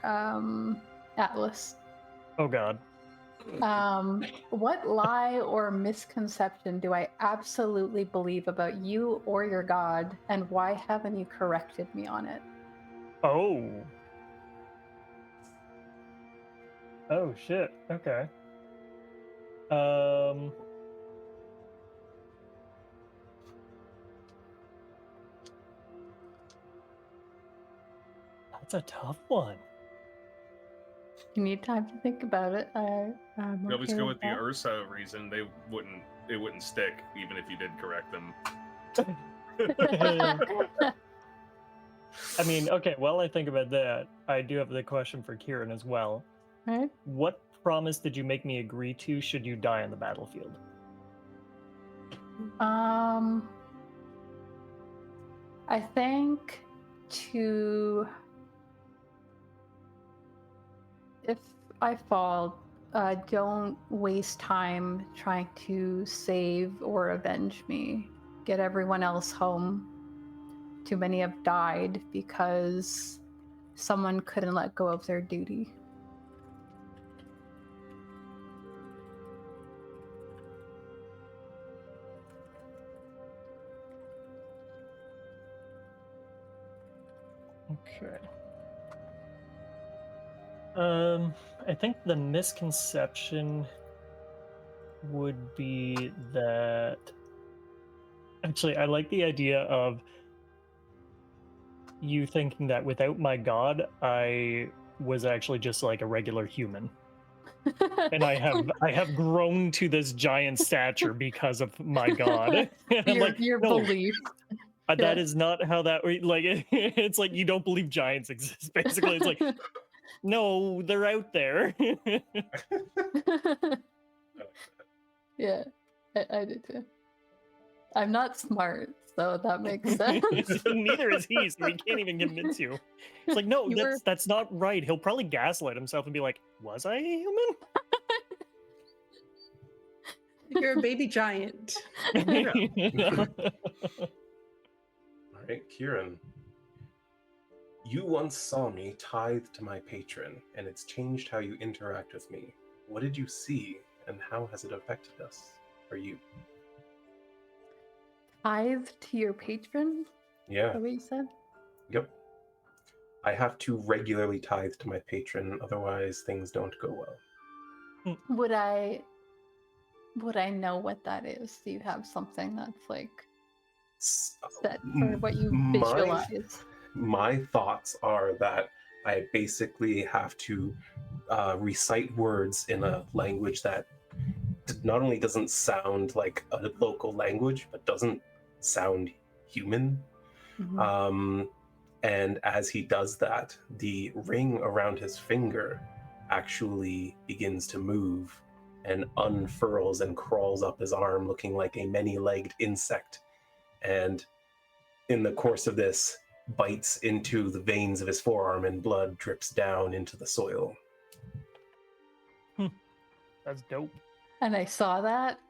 Atlas. Oh God. What lie or misconception do I absolutely believe about you or your god, and why haven't you corrected me on it? Oh shit. Okay. That's a tough one. You need time to think about it. I'm We always okay go with with the that. Ursa reason. It wouldn't stick even if you did correct them. I mean, okay, while I think about that, I do have the question for Kieran as well. Right? What promise did you make me agree to should you die on the battlefield? I think if I fall, don't waste time trying to save or avenge me. Get everyone else home. Too many have died because someone couldn't let go of their duty. Okay. I think the misconception would be that... Actually, I like the idea of you thinking that without my god, I was actually just like a regular human. And I have grown to this giant stature because of my god. Your no, belief. that is not how that, like, it's like you don't believe giants exist, basically. It's like, no, they're out there. Yeah, I do too. I'm not smart, so that makes sense. Neither is he, so he can't even convince you. It's like, no, that's not right. He'll probably gaslight himself and be like, was I a human? You're a baby giant. All right, Kieran. You once saw me tithe to my patron, and it's changed how you interact with me. What did you see, and how has it affected us? Or you? Tithe to your patron? Yeah. Is that what you said? Yep. I have to regularly tithe to my patron, otherwise things don't go well. Would I know what that is? Do you have something that's like set for what you visualize? My thoughts are that I basically have to recite words in a language that not only doesn't sound like a local language, but doesn't sound human. Mm-hmm. And as he does that, the ring around his finger actually begins to move and unfurls and crawls up his arm, looking like a many-legged insect. And in the course of this, bites into the veins of his forearm and blood drips down into the soil. That's dope. And I saw that.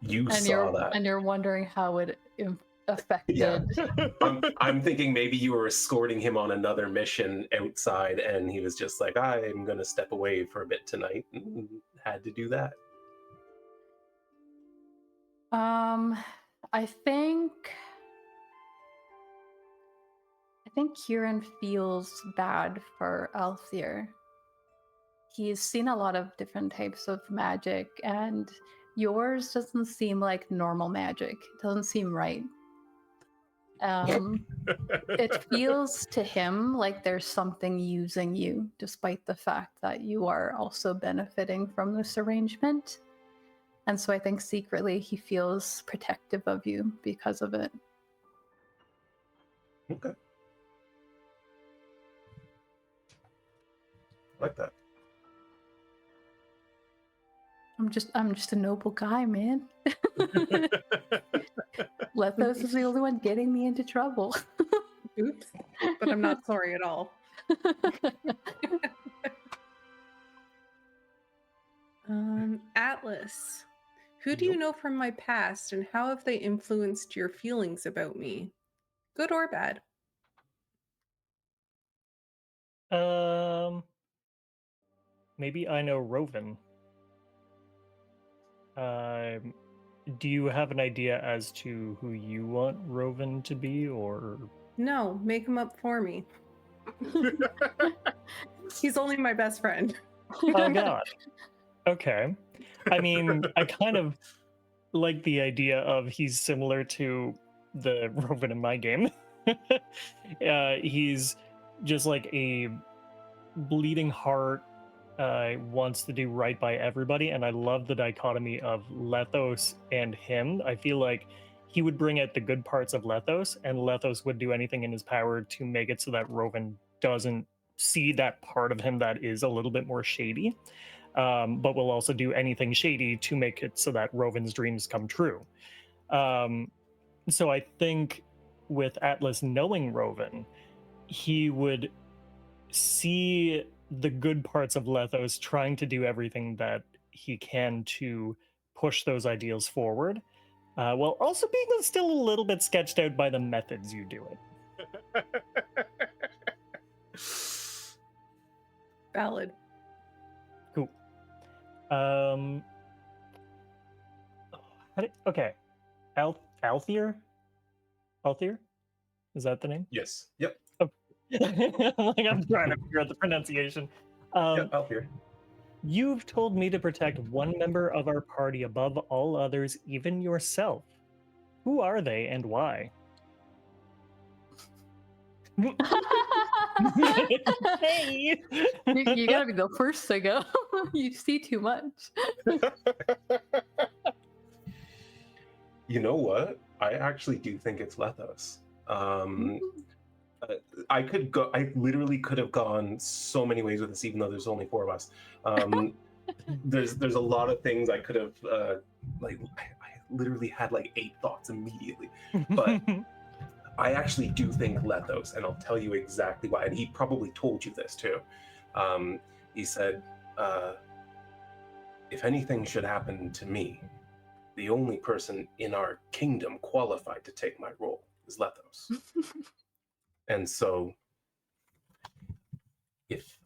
You And saw that. And you're wondering how it affected. Yeah. I'm thinking maybe you were escorting him on another mission outside, and he was just like, I'm going to step away for a bit tonight, and had to do that. I think Kieran feels bad for Althyr. He's seen a lot of different types of magic, and yours doesn't seem like normal magic. It doesn't seem right. It feels to him like there's something using you, despite the fact that you are also benefiting from this arrangement. And so I think secretly he feels protective of you because of it. Okay. I like that. I'm just a noble guy, man. Lethos is the only one getting me into trouble. Oops. But I'm not sorry at all. Atlas, who do you know from my past, and how have they influenced your feelings about me? Good or bad? Maybe I know Roven. Do you have an idea as to who you want Roven to be, or? No, make him up for me. He's only my best friend. Oh god. Okay. I mean, I kind of like the idea of he's similar to the Roven in my game. He's just like a bleeding heart, wants to do right by everybody, and I love the dichotomy of Lethos and him. I feel like he would bring out the good parts of Lethos, and Lethos would do anything in his power to make it so that Roven doesn't see that part of him that is a little bit more shady, but will also do anything shady to make it so that Roven's dreams come true. So I think with Atlas knowing Roven, he would see the good parts of Lethos, trying to do everything that he can to push those ideals forward, while also being still a little bit sketched out by the methods you do it. Valid. Cool. Okay. Althyr? Althyr? Is that the name? Yes. Yep. I'm trying to figure out the pronunciation. Yep, Althyr. You've told me to protect one member of our party above all others, even yourself. Who are they and why? Hey! You gotta be the first to go. You see too much. You know what? I actually do think it's Lethos. I literally could have gone so many ways with this, even though there's only 4 of us. There's a lot of things I could have I literally had like 8 thoughts immediately, but I actually do think Lethos, and I'll tell you exactly why. And he probably told you this too. He said, if anything should happen to me, the only person in our kingdom qualified to take my role is Lethos. And so, if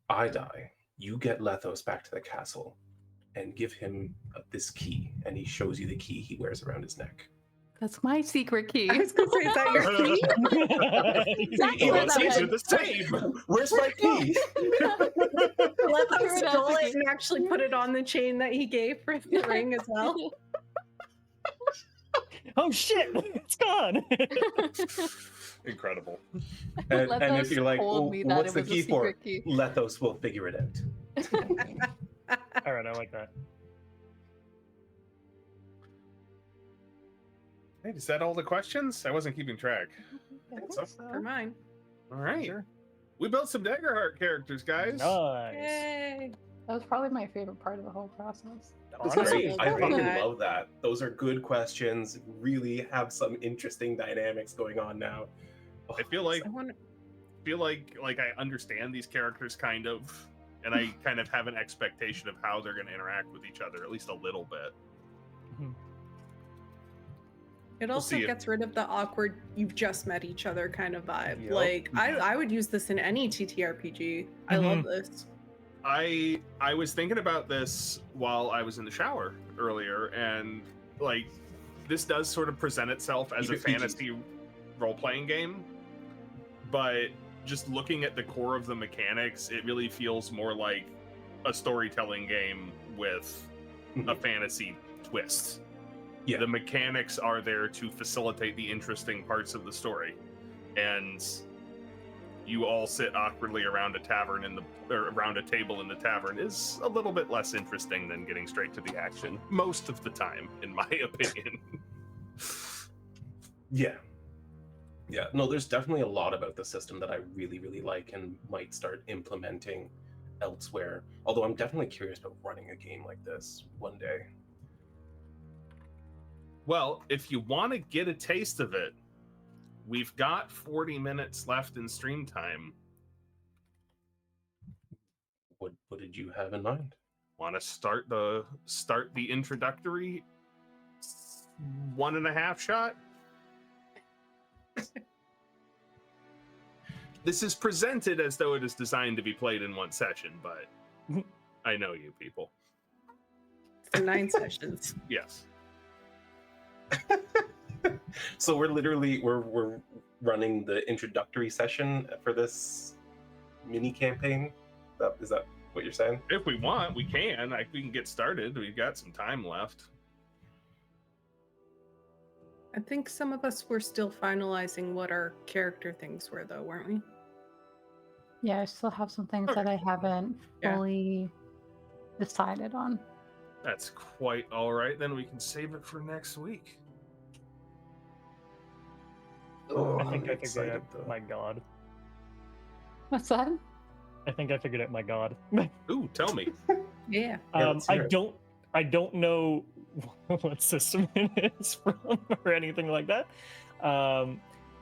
I die, you get Lethos back to the castle and give him this key, and he shows you the key he wears around his neck. That's my secret key. I was gonna say, is that your key? Exactly where that These are is. the same. Where's my key? Lethos stole it and actually put it on the chain that he gave for the ring as well. Oh shit! It's gone. Incredible. And if Lethos you're like, told well, me that what's it the was a key for? secret key. Lethos will figure it out. All right, I like that. Hey, is that all the questions? I wasn't keeping track. For mine. All right. Sure. We built some Daggerheart characters, guys. Nice. Yay. That was probably my favorite part of the whole process. That's Honestly, great. it's I really fucking good. love that. Those are good questions. Really have some interesting dynamics going on now. I feel like I wonder- I understand these characters kind of, and I kind of have an expectation of how they're going to interact with each other, at least a little bit. It We'll also see if- gets rid of the awkward "you've just met each other" kind of vibe. Yep. Like I would use this in any TTRPG. I love this. I was thinking about this while I was in the shower earlier, and like this does sort of present itself as a Keep it PG. fantasy role-playing game, but just looking at the core of the mechanics, it really feels more like a storytelling game with a fantasy twist. Yeah. The mechanics are there to facilitate the interesting parts of the story, and you all sit awkwardly around a tavern or around a table in the tavern is a little bit less interesting than getting straight to the action most of the time, in my opinion. Yeah. Yeah. No, there's definitely a lot about the system that I really, really like and might start implementing elsewhere. Although I'm definitely curious about running a game like this one day. Well, if you want to get a taste of it, we've got 40 minutes left in stream time. What did you have in mind? Want to start the introductory 1.5 shot? This is presented as though it is designed to be played in one session, but I know you people. For 9 sessions. Yes. So we're running the introductory session for this mini campaign. Is that what you're saying? If we want, we can. We can get started. We've got some time left. I think some of us were still finalizing what our character things were, though, weren't we? Yeah, I still have some things Okay. that I haven't Yeah. fully decided on. That's quite all right. Then we can save it for next week. Oh, I I'm think I figured excited, out though. my god. What's that? I think I figured out my god. Ooh, tell me. Yeah. Yeah, let's hear it. I don't know what system it is from or anything like that.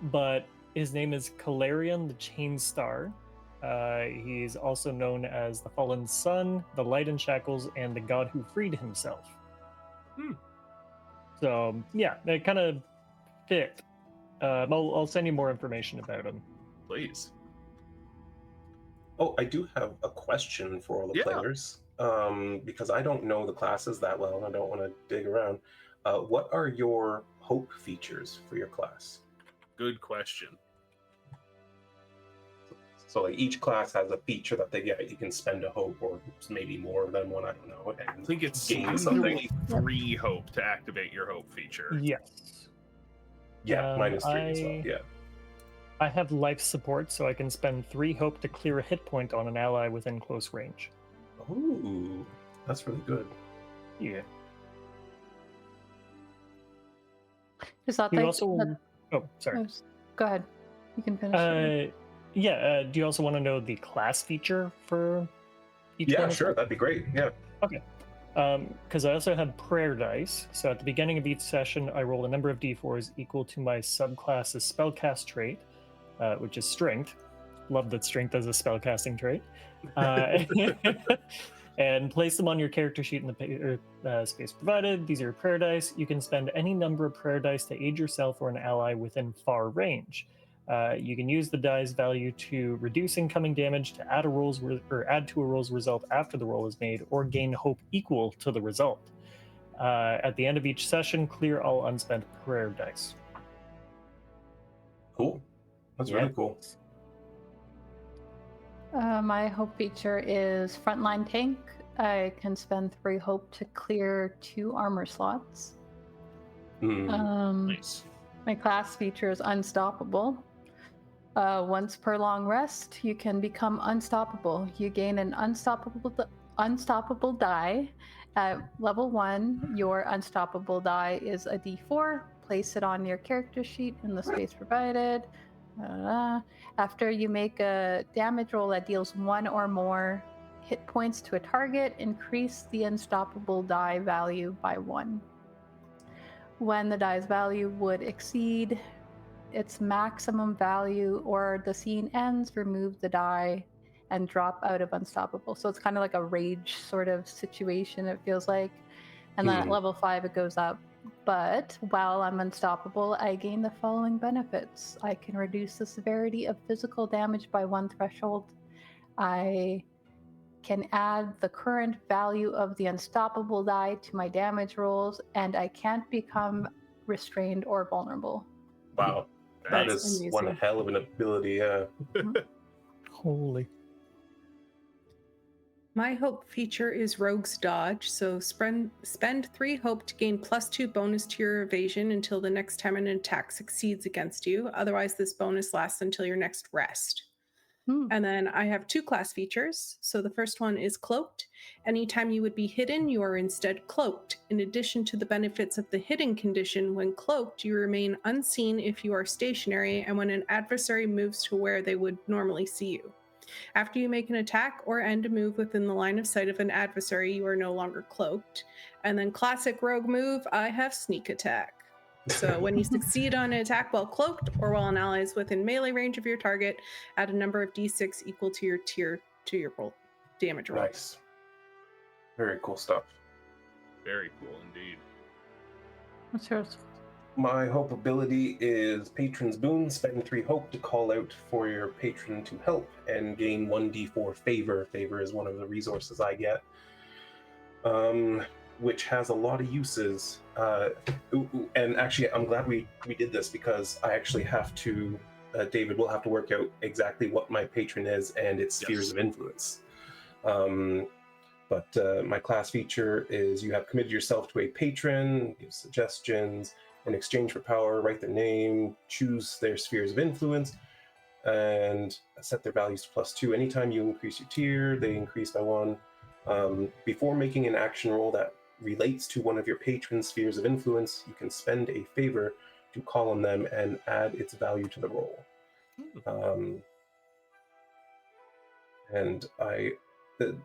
But his name is Calarian the Chain Star. He's also known as the Fallen Sun, the Light in Shackles, and the God who freed himself. So yeah, it kind of fit. I'll send you more information about him. Please. Oh, I do have a question for all the Yeah. players. Because I don't know the classes that well and I don't want to dig around. What are your hope features for your class? Good question. So like each class has a feature that they get. You can spend a hope or maybe more than one, I don't know. And I think it's gain something. usually 3 hope to activate your hope feature. Yes. Yeah, mine is 3 as well. I- Yeah. I have life support, so I can spend 3 hope to clear a hit point on an ally within close range. Ooh, that's really good. Yeah. Is that Do you like also? Oh, sorry. Go ahead. You can finish. Yeah. Do you also want to know the class feature for each one? Yeah, of sure, them? that'd be great. Yeah. Because I also have prayer dice. So at the beginning of each session, I roll a number of d4s equal to my subclass's spellcast trait, which is strength. Love that strength is a spellcasting trait. And place them on your character sheet in the space provided. These are prayer dice. You can spend any number of prayer dice to aid yourself or an ally within far range. You can use the dice value to reduce incoming damage, to add to a roll's result after the roll is made, or gain hope equal to the result. At the end of each session, clear all unspent prayer dice. Cool. That's Yeah. really cool. My hope feature is frontline tank. I can spend 3 hope to clear 2 armor slots. Nice. My class feature is unstoppable. Once per long rest, you can become unstoppable. You gain an unstoppable die. At level 1, your unstoppable die is a d4. Place it on your character sheet in the space provided. After you make a damage roll that deals 1 or more hit points to a target, increase the unstoppable die value by 1. When the die's value would exceed its maximum value or the scene ends, remove the die and drop out of unstoppable. So it's kind of like a rage sort of situation, it feels like. And then at level 5 it goes up. But while I'm unstoppable, I gain the following benefits. I can reduce the severity of physical damage by 1 threshold. I can add the current value of the unstoppable die to my damage rolls, and I can't become restrained or vulnerable. Wow. That Nice. is one Amazing. hell of an ability, yeah. Holy. My hope feature is Rogue's Dodge, so spend 3 hope to gain +2 bonus to your evasion until the next time an attack succeeds against you. Otherwise, this bonus lasts until your next rest. And then I have 2 class features. So the first one is Cloaked. Anytime you would be hidden, you are instead cloaked. In addition to the benefits of the hidden condition, when cloaked, you remain unseen if you are stationary and when an adversary moves to where they would normally see you. After you make an attack or end a move within the line of sight of an adversary, you are no longer cloaked. And then classic rogue move, I have Sneak Attack. So when you succeed on an attack while cloaked or while an ally is within melee range of your target, add a number of d6 equal to your tier to your roll damage roll. Nice. Very cool stuff. Very cool indeed. What's yours? My hope ability is Patron's Boon. Spend 3 hope to call out for your patron to help and gain 1d4 favor. Favor is one of the resources I get, which has a lot of uses. And actually, I'm glad we did this because I actually have to, David will have to work out exactly what my patron is and its spheres of influence. But my class feature is you have committed yourself to a patron, give suggestions. In exchange for power, write their name, choose their spheres of influence, and set their values to +2. Anytime you increase your tier, they increase by 1. Before making an action roll that relates to one of your patron's spheres of influence, you can spend a favor to call on them and add its value to the roll. And I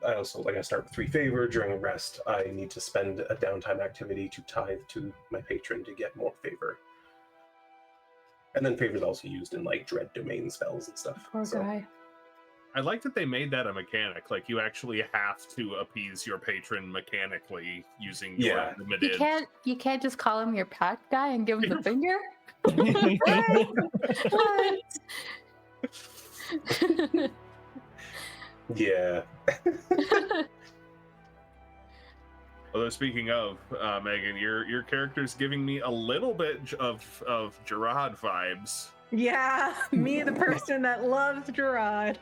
also, like, I start with 3 favor. During a rest, I need to spend a downtime activity to tithe to my patron to get more favor. And then favor is also used in, like, dread domain spells and stuff. Poor guy. I like that they made that a mechanic. Like, you actually have to appease your patron mechanically using your limited... You can't just call him your Pact guy and give him the finger? What? Yeah. Although speaking of, Megan, your character's giving me a little bit of Gerard vibes. Yeah, me, the person that loves Gerard.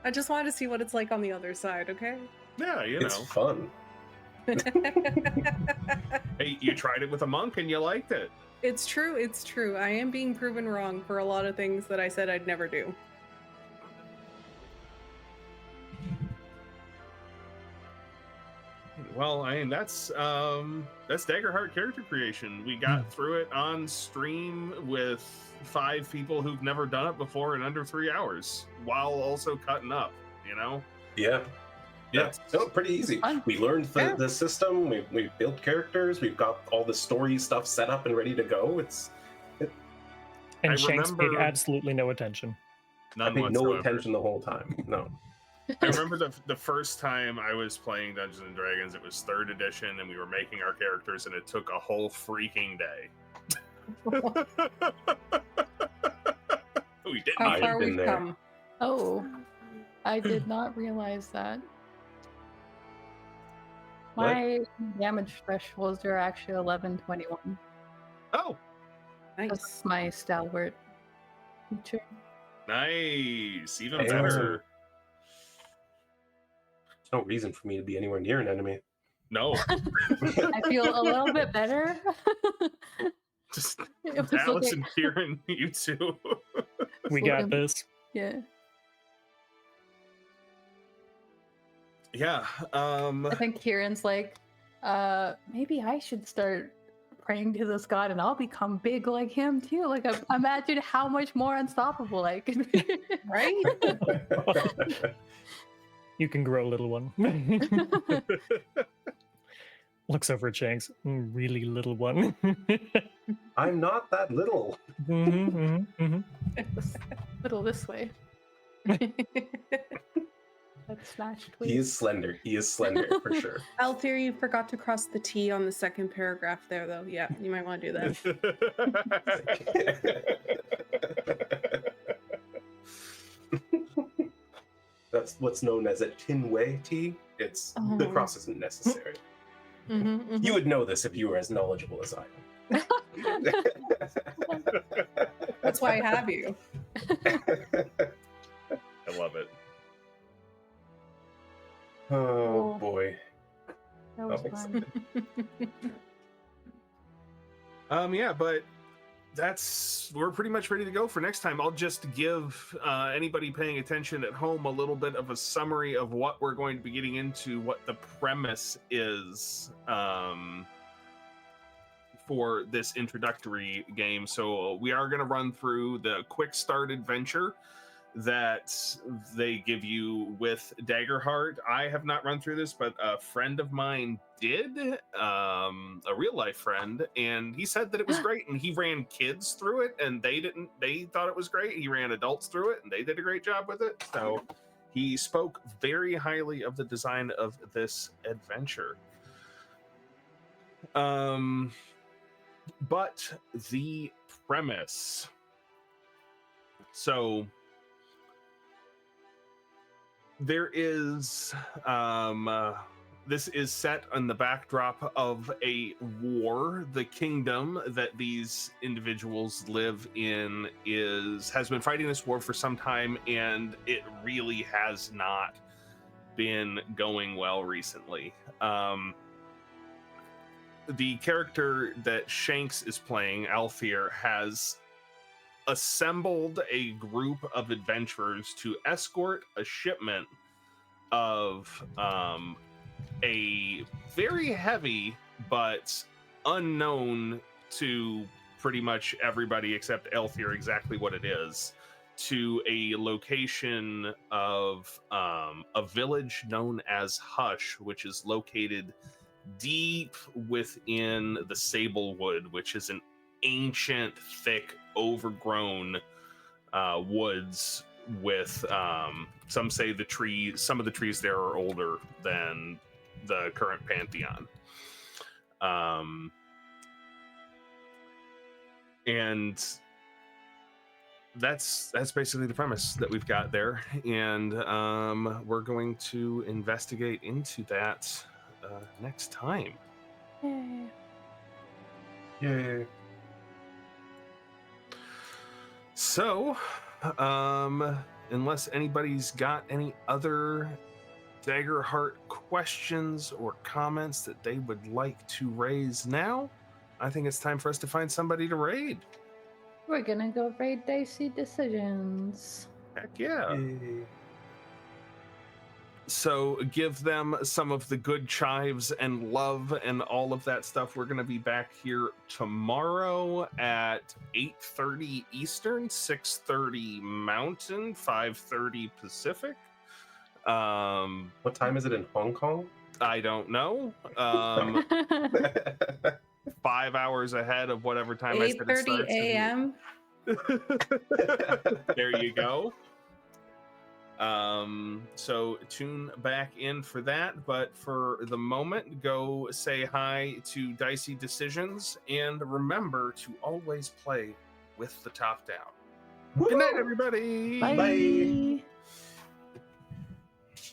I just wanted to see what it's like on the other side, okay? Yeah, you It's know. fun. Hey, you tried it with a monk and you liked it. It's true, it's true. I am being proven wrong for a lot of things that I said I'd never do. Well, I mean, that's Daggerheart Character Creation. We got through it on stream with 5 people who've never done it before in under 3 hours, while also cutting up, you know? Yeah. Yeah, no, pretty easy. Fun. We learned the system, we built characters, we've got all the story stuff set up and ready to go. And I Shanks paid remember- absolutely no attention. I None paid no whatsoever. attention the whole time. No. I remember the first time I was playing Dungeons and Dragons, it was 3rd edition, and we were making our characters, and it took a whole freaking day. We didn't. How I've far been we've there. come. Oh, I did not realize that. My damage thresholds are actually 1121. Oh, Nice. That's my Stalwart feature. nice. Even Hey, better. There's no reason for me to be anywhere near an enemy. No, I feel a little bit better. just It was Alice like- and Kieran, you two. We got this. Yeah. Yeah. I think Kieran's like, maybe I should start praying to this god and I'll become big like him too. Like, imagine how much more unstoppable I could be. Right? You can grow, little one. Looks over at Shanks. Really little one. I'm not that little. Little this way. That's smashed. He is slender. He is slender for sure. Althyr, you forgot to cross the T on the second paragraph there, though. Yeah, you might want to do that. That's what's known as a tin-way T. It's the cross isn't necessary. You would know this if you were as knowledgeable as I am. That's why I have you. I love it. Oh boy. That was Okay. fun. Yeah, but we're pretty much ready to go for next time. I'll just give anybody paying attention at home a little bit of a summary of what we're going to be getting into, what the premise is for this introductory game. So we are going to run through the quick start adventure that they give you with Daggerheart. I have not run through this, but a friend of mine did, a real life friend, and he said that it was great, and he ran kids through it and they thought it was great. He ran adults through it and they did a great job with it. So he spoke very highly of the design of this adventure. But the premise. So there is this is set on the backdrop of a war. The kingdom that these individuals live in has been fighting this war for some time, and it really has not been going well recently. The character that Shanks is playing, Althyr, has assembled a group of adventurers to escort a shipment of a very heavy but unknown to pretty much everybody except Althyr exactly what it is, to a location of a village known as Hush, which is located deep within the Sablewood, which is an ancient, thick, overgrown woods with some say some of the trees there are older than the current pantheon. And that's basically the premise that we've got there, and we're going to investigate into that next time. Yay. Yay. So, unless anybody's got any other Daggerheart questions or comments that they would like to raise now, I think it's time for us to find somebody to raid. We're gonna go raid Dicey Decisions. Heck yeah. Yay. So give them some of the good chives and love and all of that stuff. We're going to be back here tomorrow at 8:30 Eastern, 6:30 Mountain, 5:30 Pacific. What time is it in Hong Kong? I don't know. 5 hours ahead of whatever time I said it 8:30 starts. a.m. There you go. So tune back in for that, but for the moment, go say hi to Dicey Decisions, and remember to always play with the top down. Good night, everybody. Bye.